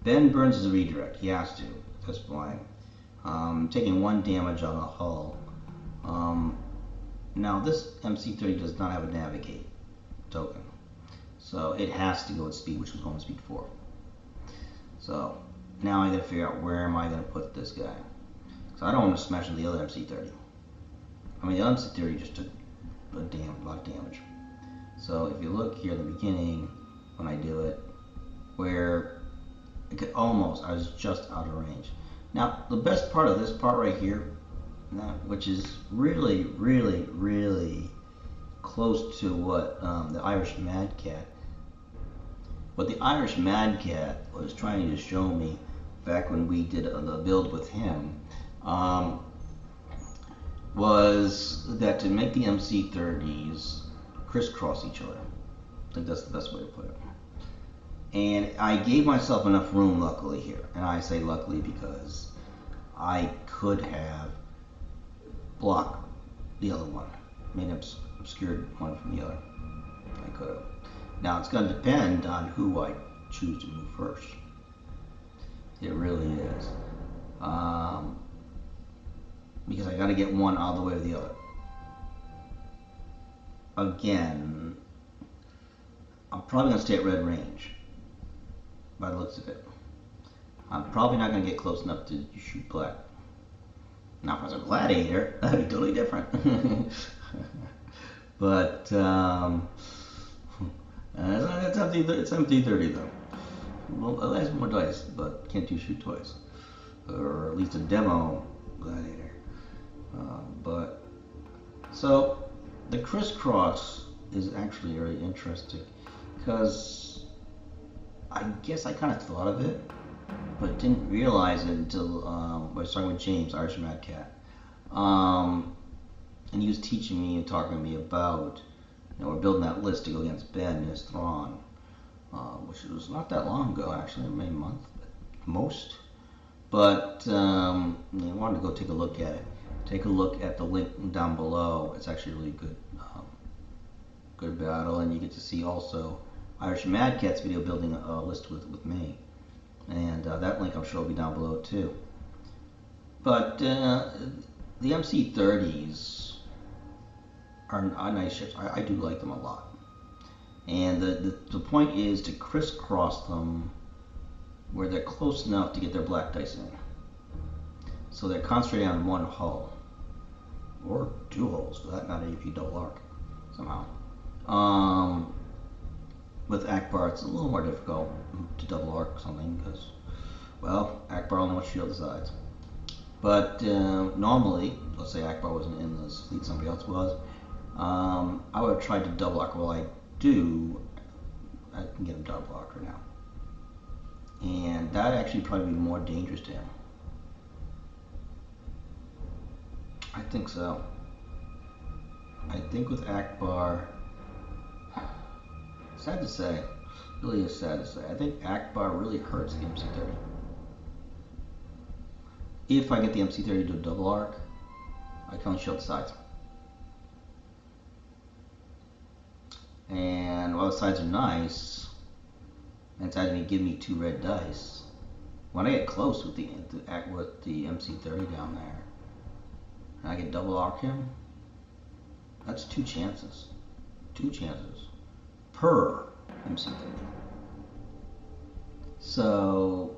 Ben burns his redirect. He has to at this point. Taking 1 damage on the hull. Now this MC30 does not have a navigate token, so it has to go at speed, which was going to speed 4. So now I got to figure out where am I going to put this guy. So I don't want to smash into the other MC30. I mean, the other MC30 just took a lot of damage. So if you look here at the beginning, when I do it, where it could almost, I was just out of range. Now, the best part of this part right here, which is really, really, really close to what the Irish Mad Cat, what the Irish Mad Cat was trying to show me back when we did the build with him, was that to make the MC30s crisscross each other. I think that's the best way to put it. And I gave myself enough room, luckily, here. And I say luckily because I could have blocked the other one, made obscured one from the other. I could have. Now it's going to depend on who I choose to move first. It really is. Because I got to get one all the way to the other. Again, I'm probably going to stay at red range by the looks of it. I'm probably not going to get close enough to shoot black. Now, if I was a gladiator, that'd be totally different. But It's MC30 though. Well, it has more dice, but can't you shoot twice? Or at least a demo gladiator. But so the crisscross is actually very interesting because I guess I kind of thought of it, but didn't realize it until I was talking with James, Irish Mad Cat, and he was teaching me and talking to me about, we're building that list to go against Ben and his Thrawn, which was not that long ago actually, maybe a month at most. But I wanted to go take a look at it. Take a look at the link down below. It's actually a really good battle, and you get to see also Irish Mad Cat's video building a list with me, and that link I'm sure will be down below too. But the MC30s are nice ships. I do like them a lot, and the point is to crisscross them where they're close enough to get their black dice in. So they're concentrating on one hull, or two hulls for that matter if you double arc somehow. With Akbar it's a little more difficult to double arc something because, well, Akbar only wants to shield the sides. But normally, let's say Akbar wasn't in this fleet, somebody else was, I would have tried to double arc. Well, I do. I can get him double arc right now. And that actually probably be more dangerous to him. I think so. I think with Akbar, sad to say, really is sad to say, I think Akbar really hurts the MC30. If I get the MC30 to do a double arc, I can only shield the sides. And while the sides are nice, and it's having to give me 2 red dice, when I get close with the MC30 down there, and I can double arc him, that's 2 chances. 2 chances per MC30. So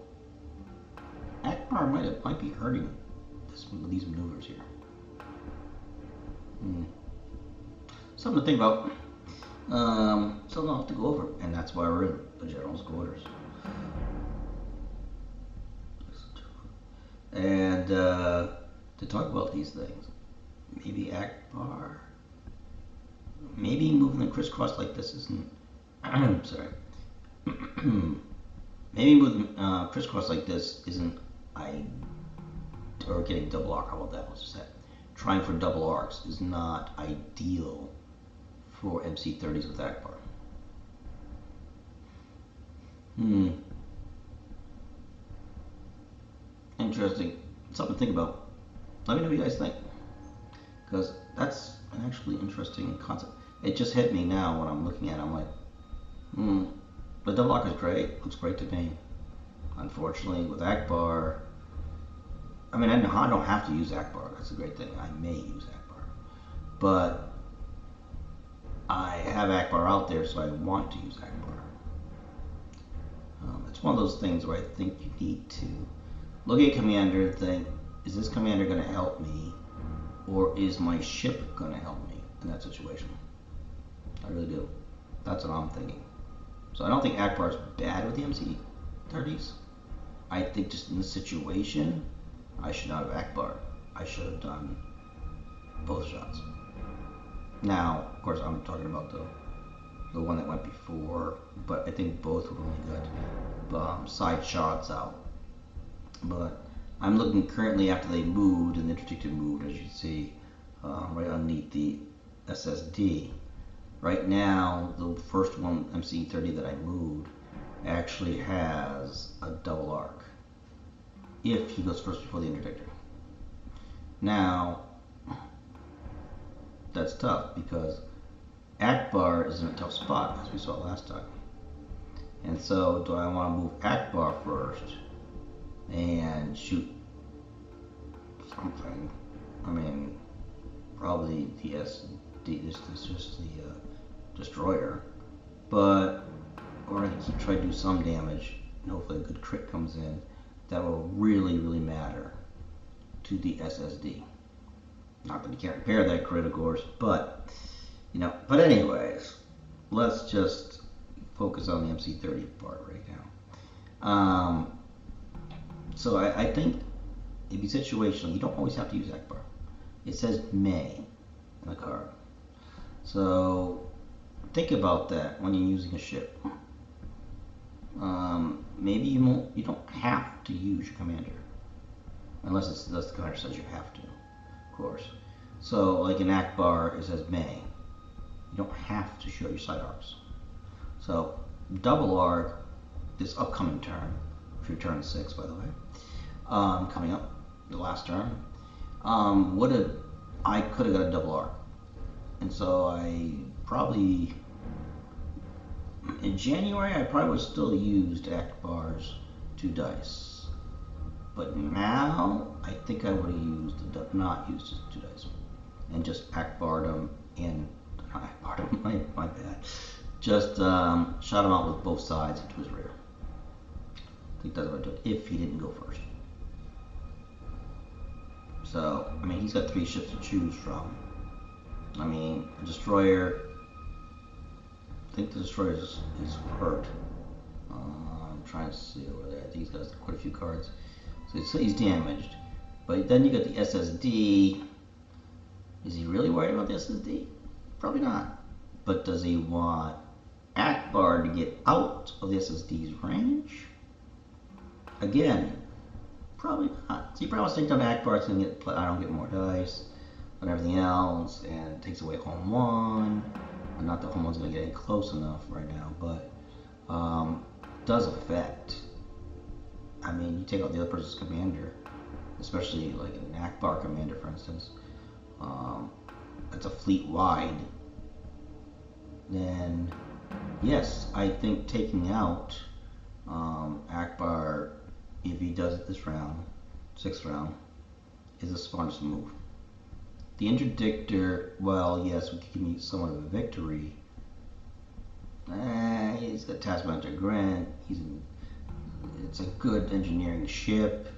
Akbar might be hurting these maneuvers here. Something to think about. Something I'll have to go over, and that's why we're in the general's quarters. And to talk about these things, maybe Akbar, maybe moving the crisscross like this isn't. Sorry. Maybe moving crisscross like this isn't. Or getting double arc. How about that? Let's just say trying for double arcs is not ideal for MC30s with Akbar. Interesting. Something to think about. Let me know what you guys think, because that's an actually interesting concept. It just hit me now when I'm looking at it. I'm like, the double arc is great. Looks great to me. Unfortunately, with Akbar, I mean, I don't have to use Akbar. That's a great thing. I may use Akbar, but I have Akbar out there, so I want to use Akbar. It's one of those things where I think you need to look at commander and think, is this commander going to help me, or is my ship going to help me in that situation? I really do. That's what I'm thinking. So I don't think Akbar is bad with the MC30s. I think just in this situation, I should not have Akbar. I should have done both shots. Now, of course, I'm talking about the one that went before, but I think both were really good. Side shots out. But I'm looking currently after they moved, and the Interdictor moved, as you see, right underneath the SSD. Right now, the first one, MC30 that I moved, actually has a double arc if he goes first before the Interdictor. Now, that's tough because Akbar is in a tough spot, as we saw last time. And so, do I want to move Akbar first and shoot something? I mean, probably the SD, this is just the destroyer, but or I can try to do some damage, and hopefully a good crit comes in that will really, really matter to the SSD. Not that you can't repair that crit, of course, but but anyways, let's just focus on the MC30 part right now. So I think it'd be situational. You don't always have to use Akbar. It says may in the card. So think about that when you're using a ship. Maybe you don't have to use your commander. Unless the commander says you have to, of course. So like in Akbar, it says may. You don't have to show your side arcs. So double arc this upcoming turn, if you're turn 6 by the way, coming up, the last turn, I could have got a double arc. And so I probably, in January, I probably would have still used Akbar's 2 dice. But now, I think I would have not used his 2 dice. And just Akbar'd him and, not Akbar'd him, my bad. Just shot him out with both sides into his rear. I think that's what I did, if he didn't go first. So, I mean, he's got 3 ships to choose from. I mean, a destroyer, I think the destroyer is hurt. I'm trying to see over there. I think he's got quite a few cards. So he's damaged. But then you got the SSD. Is he really worried about the SSD? Probably not. But does he want Akbar to get out of the SSD's range? Again, probably not. So you probably want to think down Akbar's going to get, I don't get more dice and everything else, and it takes away home 1. Not that home 1's going to get any close enough right now, but does affect. I mean, you take out the other person's commander, especially like an Akbar commander, for instance. It's a fleet wide. Then, yes, I think taking out Akbar, if he does it this round, 6th round, is the smartest move. The Interdictor, well, yes, we can give somewhat of a victory. He's got Taskmaster Grant. It's a good engineering ship.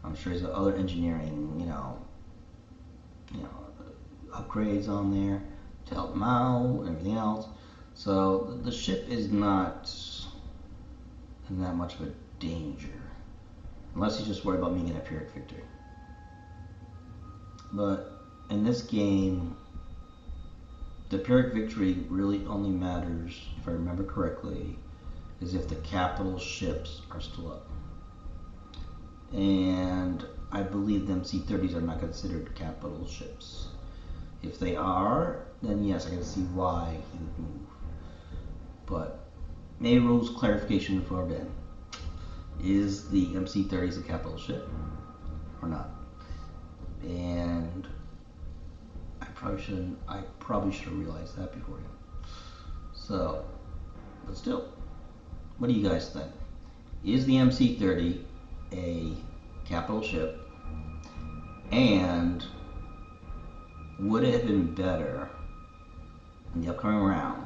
I'm sure he's got other engineering, you know, upgrades on there to help him out and everything else. So the ship is not in that much of a danger, unless he's just worried about me getting a Pyrrhic victory. But in this game, the Pyrrhic victory really only matters, if I remember correctly, is if the capital ships are still up. And I believe the MC30s are not considered capital ships. If they are, then yes, I can see why he would move. But maybe rules clarification for Ben. Is the MC30s a capital ship or not? And I probably should have realized that beforehand. So, but still, what do you guys think? Is the MC30 a capital ship? And would it have been better in the upcoming round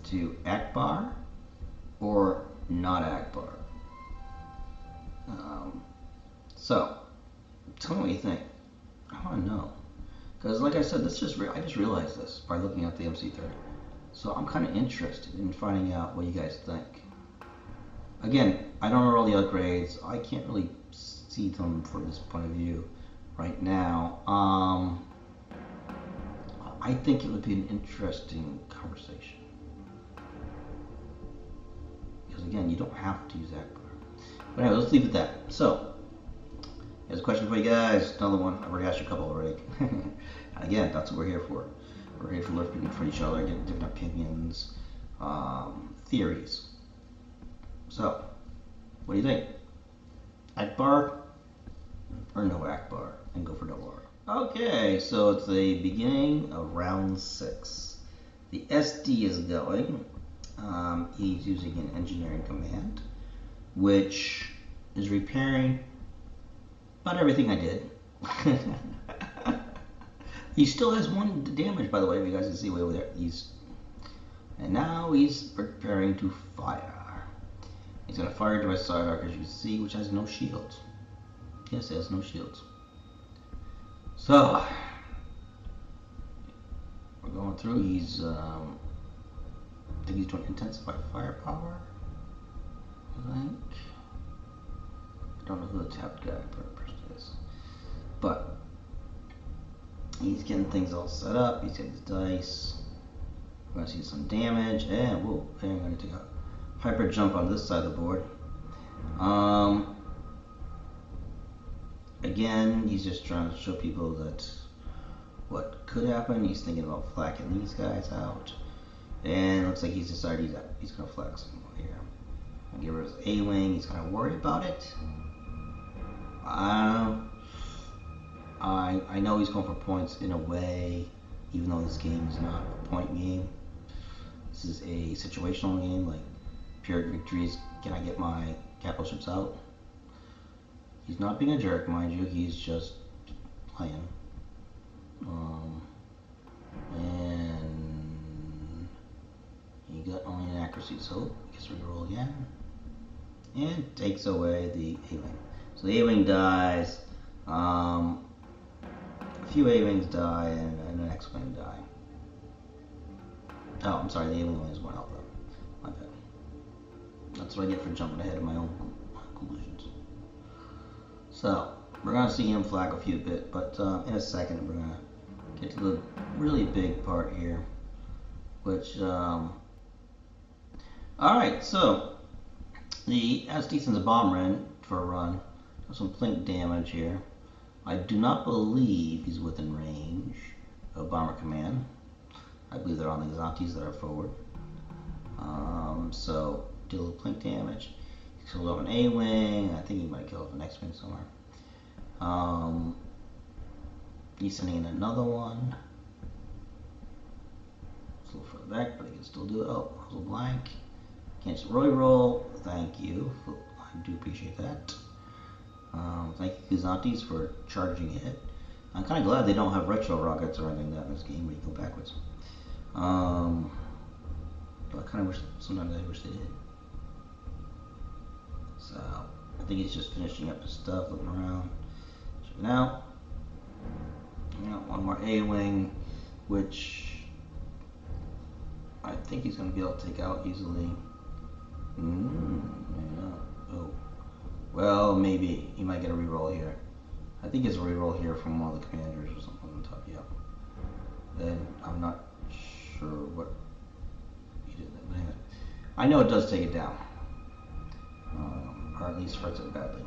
to Akbar or not Akbar? So, tell me what you think. I want to know. Because like I said, I just realized this by looking at the MC30. So I'm kind of interested in finding out what you guys think. Again, I don't know all the upgrades. I can't really see them from this point of view right now. I think it would be an interesting conversation. Because again, you don't have to use Akbar. But anyway, let's leave it at that. So, here's a question for you guys. Another one. I've already asked you a couple already. And again, that's what we're here for. We're here to learn from each other, get different opinions, theories. So, what do you think? Akbar or no Akbar? And go for double R. Okay, so it's the beginning of round 6. The SD is going. He's using an engineering command, which is repairing about everything I did. He still has 1 damage, by the way, if you guys can see way over there. And now he's preparing to fire. He's going to fire to my side arc, as you can see, which has no shields. Yes, it has no shields. So, we're going through. He's think he's doing intensified firepower. I think. I don't know who the tapped guy person is, but he's getting things all set up. He's getting his dice. We're gonna see some damage, and whoa! And I'm gonna take a hyper jump on this side of the board. Again, he's just trying to show people that what could happen. He's thinking about flacking these guys out, and it looks like he's decided he's gonna flack some here. And get rid of his A-wing. He's kind of worried about it. I know he's going for points in a way, even though this game is not a point game. This is a situational game, like Pyrrhic victories. Can I get my capital ships out? He's not being a jerk, mind you. He's just playing. And he got only an accuracy, so he gets to reroll again. And takes away the A-wing. So the A-wing dies. A few A-wings die and an X-wing die. Oh, I'm sorry, the A-wing only has one health though. My bad. That's what I get for jumping ahead of my own conclusions. So we're gonna see him flag a few bit, but in a second we're gonna get to the really big part here, which all right. So the SD sends a bomber in for a run. Does some plink damage here. I do not believe he's within range of bomber command. I believe they're on the Xantis that are forward. So deal a little plink damage. He killed off an A-wing. I think he might kill off an X-wing somewhere. He's sending in another one. It's a little further back, but he can still do it. Oh, muzzle blank. Can't just roll. Thank you. I do appreciate that. Thank you, Xantis, for charging it. I'm kind of glad they don't have retro rockets or anything like that in this game where you go backwards. But I kind of wish, sometimes I wish they did. So, I think he's just finishing up his stuff, looking around. Checking out. One more A-wing, which I think he's going to be able to take out easily. Oh. Well, maybe. He might get a reroll here. I think it's a reroll here from one of the commanders or something on top. Yep. And I'm not sure what he did there. But anyway, I know it does take it down. Or at least hurts it badly.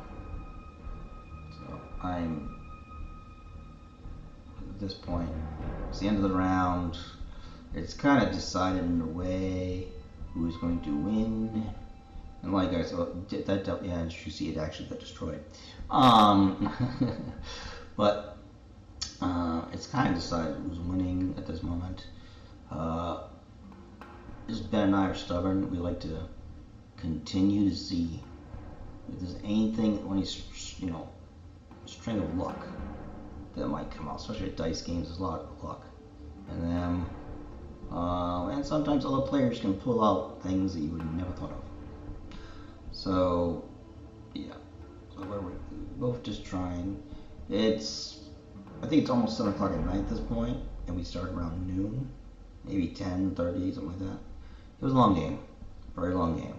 So I'm at this point. It's the end of the round. It's kind of decided in a way who's going to win. And like I said, yeah, as you see, it actually got destroyed. But it's kind of decided who's winning at this moment. Ben and I are stubborn. We like to continue to see if there's anything, any string of luck that might come out. Especially at dice games, there's a lot of luck in them. And sometimes other players can pull out things that you would have never thought of. So, yeah. So we're both just trying. I think it's almost 7 o'clock at night at this point, and we started around noon, maybe 10:30, something like that. It was a long game, very long game.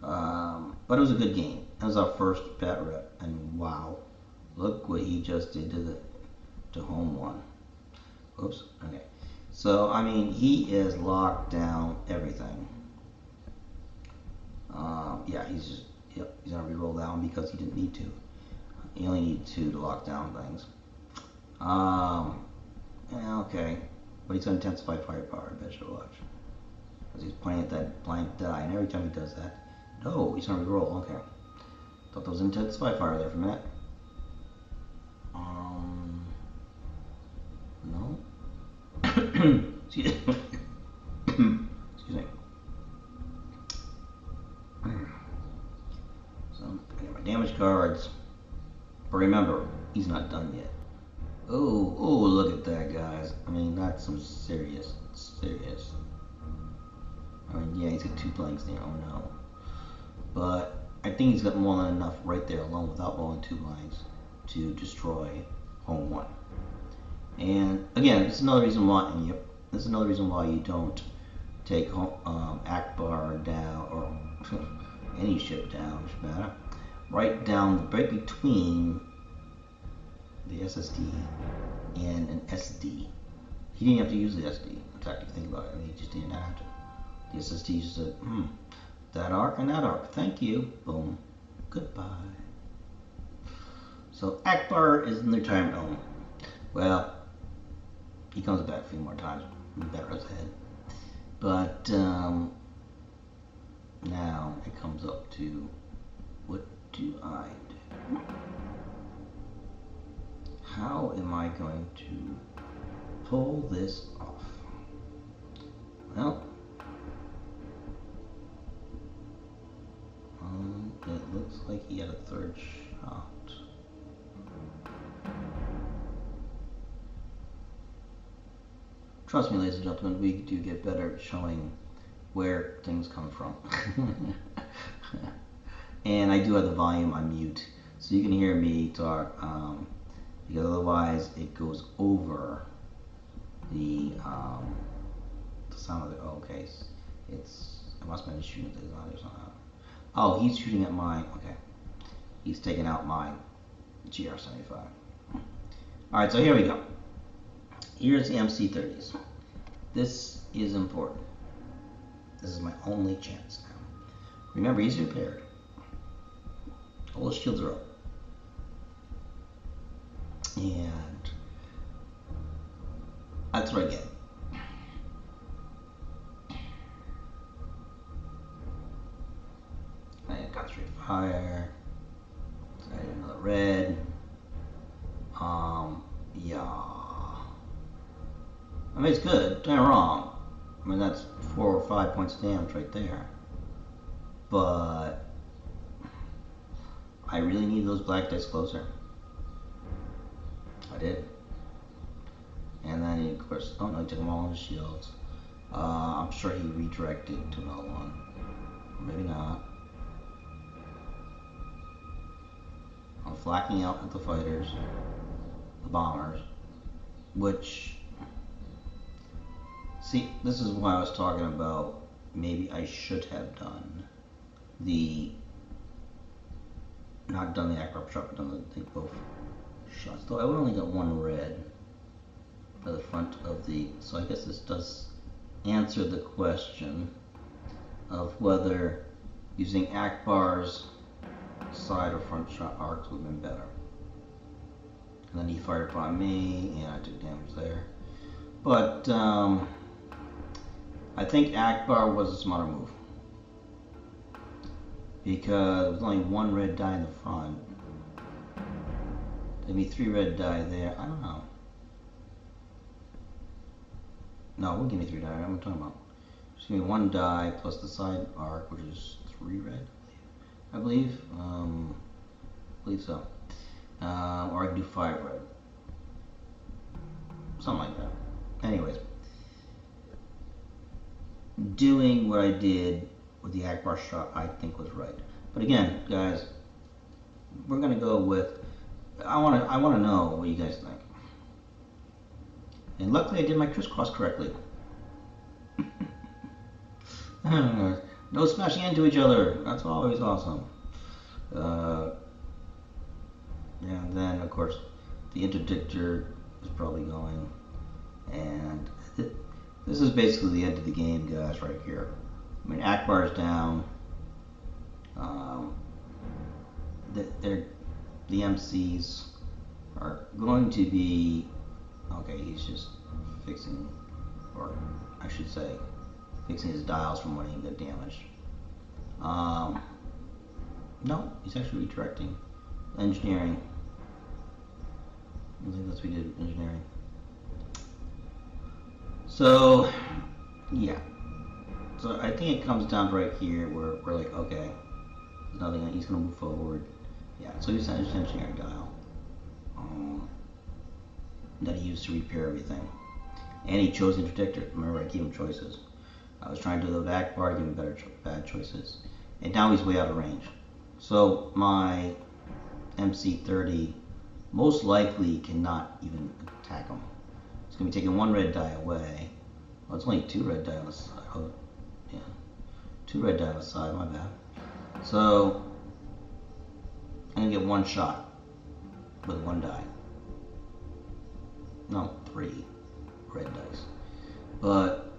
But it was a good game. It was our first Batrep, and wow, look what he just did to home one. Oops. Okay. So I mean, he is locked down everything. Yeah, he's gonna re-roll that one because he didn't need to. He only needed 2 to lock down things. Yeah, okay, but he's gonna intensify firepower. I bet you watch. Because he's pointing at that blank die, and every time he does that, no, he's gonna re-roll. Okay, thought there was intensify fire there for a minute. No. Excuse me. Excuse me. So I got my damage cards, but remember, he's not done yet. Oh, look at that, guys. I mean, that's some serious. I mean, yeah, he's got 2 blanks there. Oh no. But I think he's got more than enough right there alone without rolling 2 blanks to destroy home 1. And again, this is another reason why. This is another reason why you don't take Akbar down, or any ship down, which matter, right between the SSD and an SD. He didn't have to use the SD. In fact, if you think about it, I mean, he just didn't have to. The SSD just said, that arc and that arc, thank you, boom, goodbye. So Akbar is in the retirement home. Well, he comes back a few more times, better his head. But now it comes up to, what do I do? How am I going to pull this off? Well, it looks like he had a third shot. Trust me, ladies and gentlemen, we do get better at showing where things come from. And I do have the volume on mute, so you can hear me talk, because otherwise it goes over the sound of the, okay, I must have been shooting at the audio somehow. Oh, he's shooting at my, okay. He's taking out my GR75. Alright, so here we go. Here's the MC30s. This is important. This is my only chance now. Remember, he's repaired. All the shields are up. And that's what I get. I got straight fire. So I did another red. Yeah. I mean, it's good, don't get me wrong. I mean, that's 4 or 5 points of damage right there. But I really need those black dice closer. I did. And then, he, of course, oh no, he took them all on his shields. I'm sure he redirected to another one. Maybe not. I'm flacking out at the fighters, the bombers, which, see, this is why I was talking about maybe I should have done the, not done the Akbar shot, but done the both shots. Though I would only got one red for the front of the, so I guess this does answer the question of whether using Akbar's side or front shot arcs would have been better. And then he fired upon me, and I took damage there. But I think Akbar was a smarter move, because with only one red die in the front, there'd be 3 red die there. I don't know. No, it wouldn't give me 3 die. What am I talking about? Just give me 1 die plus the side arc, which is 3 red. I believe so. Or I can do 5 red. Something like that. Anyways, doing what I did with the Akbar shot, I think was right. But again, guys, we're gonna go with. I wanna know what you guys think. And luckily, I did my crisscross correctly. No smashing into each other. That's always awesome. Yeah, and then of course the Interdictor is probably going, and this is basically the end of the game, guys. Right here. I mean, Akbar's down. The MCs are going to be okay. He's just fixing, or I should say, fixing his dials from when he got damaged. No, he's actually redirecting. Engineering. I think that's what we did, engineering. So, yeah. So I think it comes down to right here where we're like, okay, there's nothing, he's going to move forward. Yeah, so he's an engineering dial that he used to repair everything. And he chose Interdictor. Remember, I gave him choices. I was trying to do the back part, give him bad choices. And now he's way out of range. So my MC30 most likely cannot even attack him. It's going to be taking 1 red die away. Well, it's only 2 red die on the side. Oh, yeah. 2 red die on the side, my bad. So, I'm gonna get 1 shot with 1 die. No, 3 red dice. But,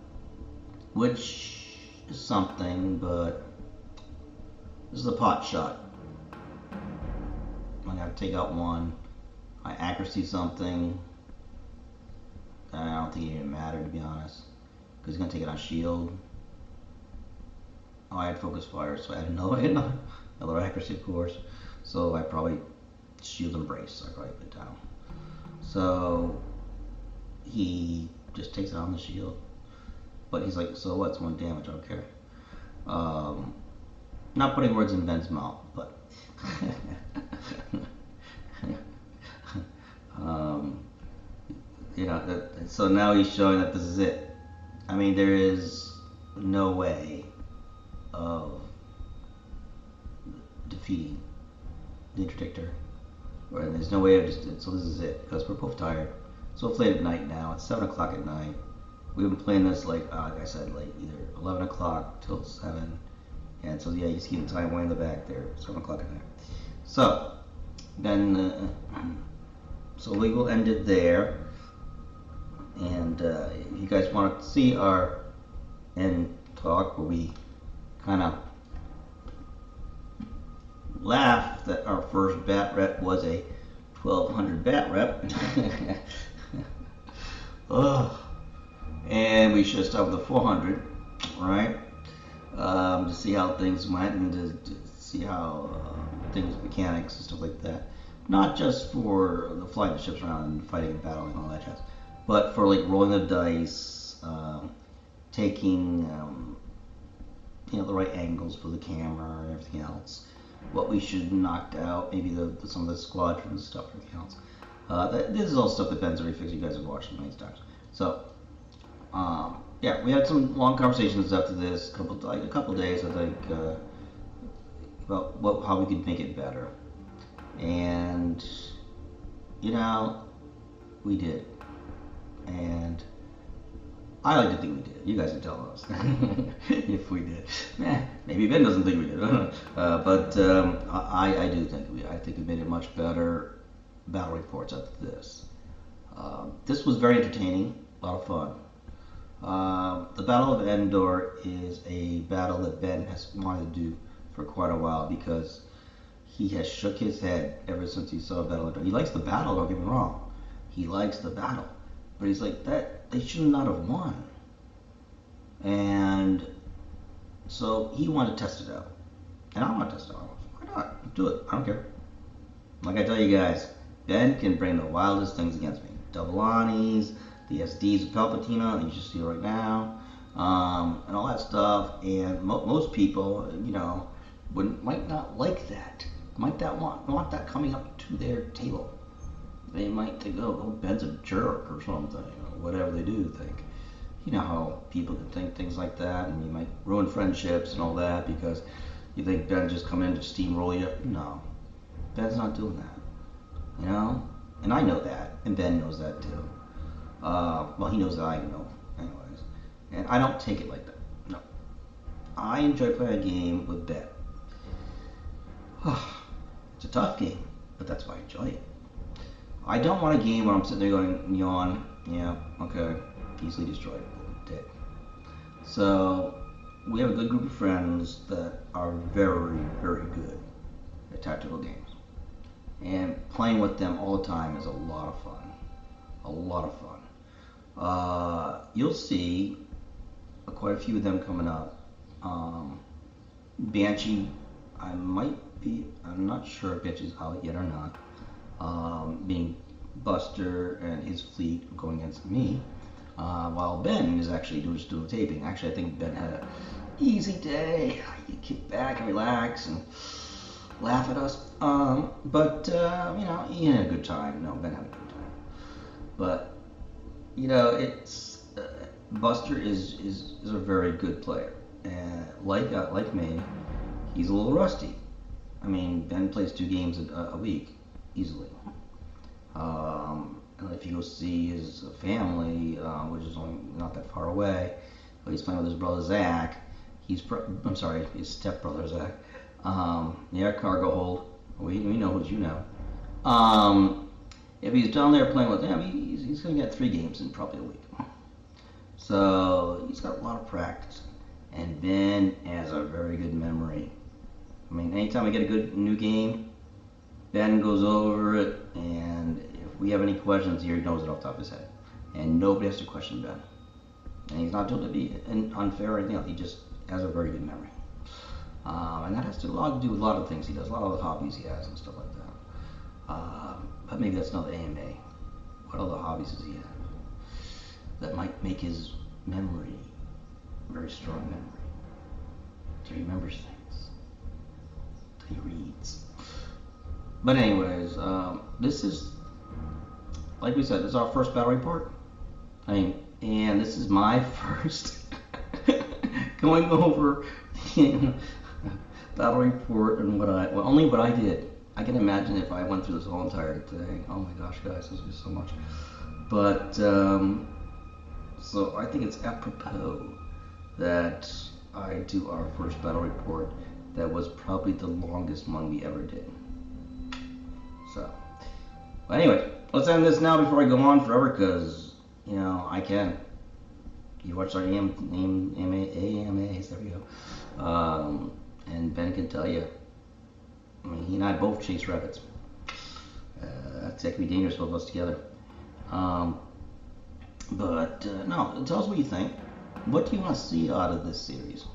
which is something, but this is a pot shot. I gotta take out 1. My accuracy something. I don't think it even mattered, to be honest, because he's gonna take it on shield. Oh, I had focus fire, so I had another accuracy, of course. So I probably shield and brace. I probably put down. So he just takes it on the shield, but he's like, so what? It's 1 damage. I don't care. Not putting words in Ben's mouth, but. You know, so now he's showing that this is it. I mean, there is no way of defeating the Interdictor, or there's no way of just. So this is it, because we're both tired. So it's late at night now. It's 7 o'clock at night. We've been playing this like I said, like either 11 o'clock till 7, and so yeah, you see the time way in the back there, 7 o'clock at night. So then, so we will end it there. And if you guys want to see our end talk where we kind of laughed that our first Batrep was a 1200 Batrep. Ugh. And we should start with the 400, right? To see how things went and to see how things, mechanics and stuff like that. Not just for the flying the ships around and fighting and battling and all that jazz, but for like rolling the dice, taking you know, the right angles for the camera and everything else. What we should knock out, maybe some of the squadron stuff and everything else. This is all stuff that Ben's already fixed. You guys have watched it many times. So yeah, we had some long conversations after this, a couple days, I think, about how we could make it better. And you know, we did. And I like to think we did. You guys can tell us if we did. Maybe Ben doesn't think we did. But I do think I think we made it much better. Battle reports after this. This was very entertaining, a lot of fun. The Battle of Endor is a battle that Ben has wanted to do for quite a while, because he has shook his head ever since he saw Battle of Endor. He likes the battle, don't get me wrong. He likes the battle. But he's like, that they should not have won. And so he wanted to test it out. And I want to test it out. Why not? Do it. I don't care. Like I tell you guys, Ben can bring the wildest things against me. Double Anis, the SDs of Palpatina, that you just see right now, and all that stuff. And most people, you know, might not like that. Might not want that coming up to their table. They might think, oh, Ben's a jerk or something, or whatever they do think. You know how people can think things like that, and you might ruin friendships and all that because you think Ben just come in to steamroll you. No, Ben's not doing that. You know, and I know that, and Ben knows that too. Well, he knows that I know, anyways. And I don't take it like that. No, I enjoy playing a game with Ben. It's a tough game, but that's why I enjoy it. I don't want a game where I'm sitting there going, yawn, yeah, okay, easily destroyed, dead. So, we have a good group of friends that are very, very good at tactical games. And playing with them all the time is a lot of fun. A lot of fun. You'll see quite a few of them coming up. Banshee, I'm not sure if Banshee's out yet or not. Being Buster and his fleet going against me, while Ben is actually just doing taping. Actually, I think Ben had an easy day. You kick back and relax and laugh at us. But you know, he had a good time. No, Ben had a good time. But you know, it's Buster is a very good player, and like me, he's a little rusty. I mean, Ben plays 2 games a week easily. if you go see his family, which is only not that far away, but he's playing with his brother Zach. I'm sorry, his stepbrother Zach. Yeah, cargo hold. We know who you know. If he's down there playing with them, he's going to get 3 games in probably a week. So he's got a lot of practice. And Ben has a very good memory. I mean, anytime we get a good new game, Ben goes over it, and if we have any questions here, he knows it off the top of his head. And nobody has to question Ben. And he's not doing it to be unfair or anything else. He just has a very good memory. And that has a lot to do with a lot of things he does, a lot of the hobbies he has and stuff like that. But maybe that's another AMA. What other hobbies does he have that might make his memory a very strong memory? So he remembers things. So he reads. But anyways, this is, like we said, this is our first battle report. And this is my first going over the battle report and only what I did. I can imagine if I went through this whole entire thing. Oh my gosh, guys, this is so much. But so I think it's apropos that I do our first battle report. That was probably the longest one we ever did. So, but anyway, let's end this now before I go on forever, because I can. You watch our AMAs, there we go. And Ben can tell you. I mean, he and I both chase rabbits. That could be dangerous, both of us together. But no, tell us what you think. What do you want to see out of this series?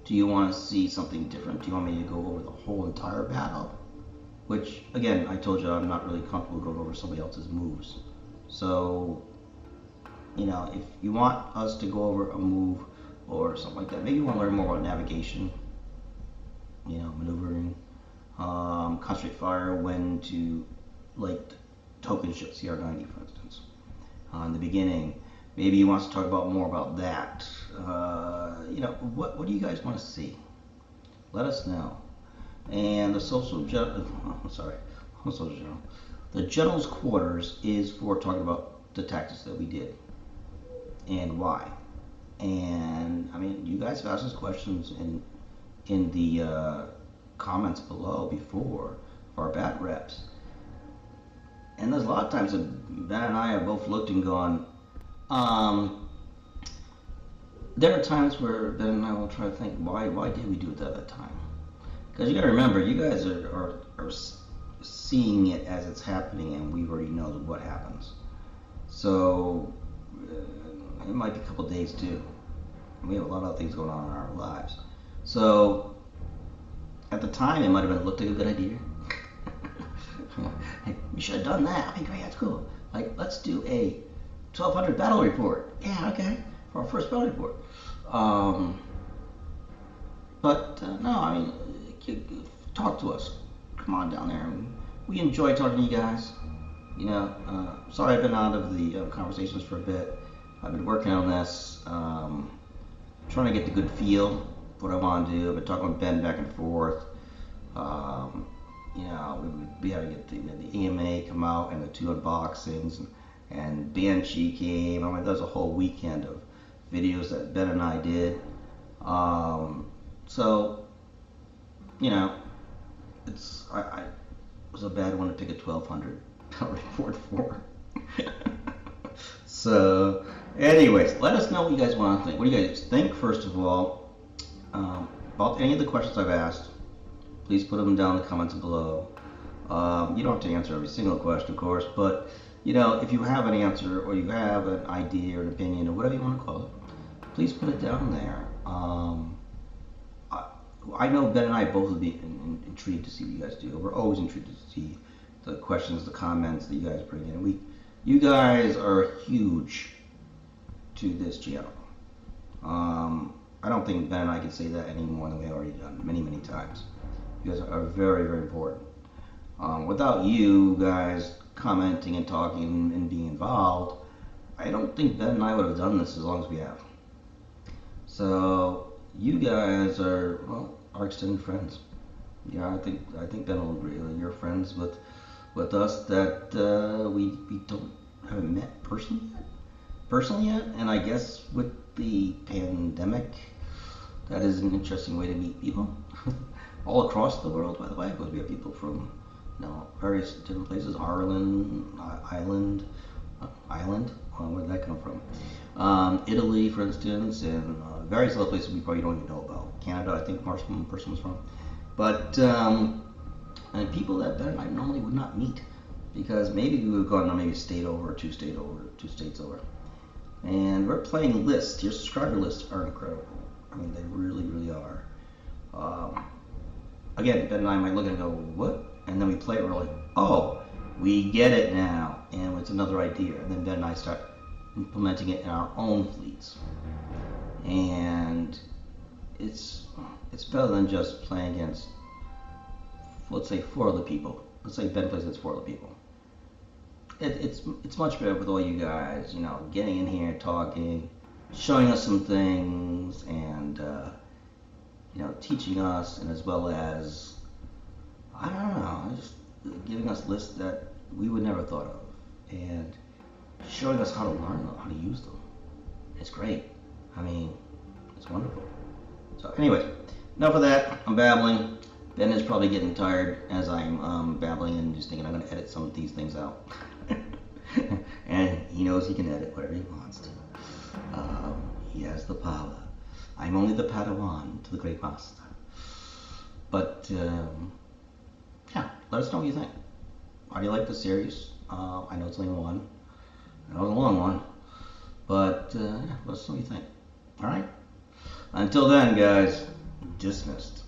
Do you want to see something different? Do you want me to go over the whole entire battle? Which, again, I told you I'm not really comfortable going over somebody else's moves. So, if you want us to go over a move or something like that, maybe you want to learn more about navigation, maneuvering, concentrate fire, when to, token ship CR90, for instance. In the beginning, maybe you want us to talk about more about that. What do you guys want to see? Let us know. And the the general's quarters is for talking about the tactics that we did and why. And I mean, you guys have asked us questions in the comments below before for our bat reps. And there's a lot of times that Ben and I have both looked and gone, there are times where Ben and I will try to think, why did we do it at that time? Because you got to remember, you guys are seeing it as it's happening, and we already know what happens. So it might be a couple days too. We have a lot of things going on in our lives. So at the time, it might have looked like a good idea. Hey, we should have done that. Okay, great, that's cool. Let's do a 1200 battle report. Yeah, okay, for our first battle report. No, I mean, talk to us. Come on down there. We enjoy talking to you guys. Sorry I've been out of the conversations for a bit. I've been working on this, trying to get the good feel for what I want to do. I've been talking with Ben back and forth. We had to get the EMA come out and the 2 unboxings, and Banshee came. I mean, there was a whole weekend of videos that Ben and I did. I was a bad one to pick a 1200 report for. So, anyways, let us know what you guys want to think. What do you guys think, first of all, about any of the questions I've asked? Please put them down in the comments below. You don't have to answer every single question, of course, but if you have an answer or you have an idea or an opinion or whatever you want to call it, please put it down there. I know Ben and I both would be intrigued to see what you guys do. We're always intrigued to see the questions, the comments that you guys bring in. You guys are huge to this channel. I don't think Ben and I can say that any more than we've already done many, many times. You guys are very, very important. Without you guys commenting and talking and being involved, I don't think Ben and I would have done this as long as we have. So you guys are, our extended friends. Yeah, I think Ben will agree. You're friends with us that we don't haven't met personally yet, and I guess with the pandemic, that is an interesting way to meet people all across the world. By the way, because we have people from various different places, Ireland, where did that come from? Italy, for instance, and various other places we probably don't even know about. Canada, I think one person was from. But and people that Ben and I normally would not meet, because maybe we would have gone maybe a state over, or two states over. And we're playing lists. Your subscriber lists are incredible. I mean, they really, really are. Again, Ben and I might look and go, what? And then we play it, we're like, oh, we get it now. And it's another idea. And then Ben and I start implementing it in our own fleets. And it's better than just playing against, let's say, 4 other people. Let's say Ben plays against 4 other people. It's much better with all you guys, getting in here, talking, showing us some things, and teaching us, and as well as, I don't know, just giving us lists that we would never thought of, and showing us how to learn them, how to use them. It's great. I mean, it's wonderful. So anyway, enough of that. I'm babbling. Ben is probably getting tired as I'm babbling and just thinking I'm going to edit some of these things out. And he knows he can edit whatever he wants to. He has the power. I'm only the Padawan to the Great Master. But, yeah, let us know what you think. How do you like the series? I know it's only one. I know it's a long one. But, yeah, let us know what you think. Alright? Until then, guys, dismissed.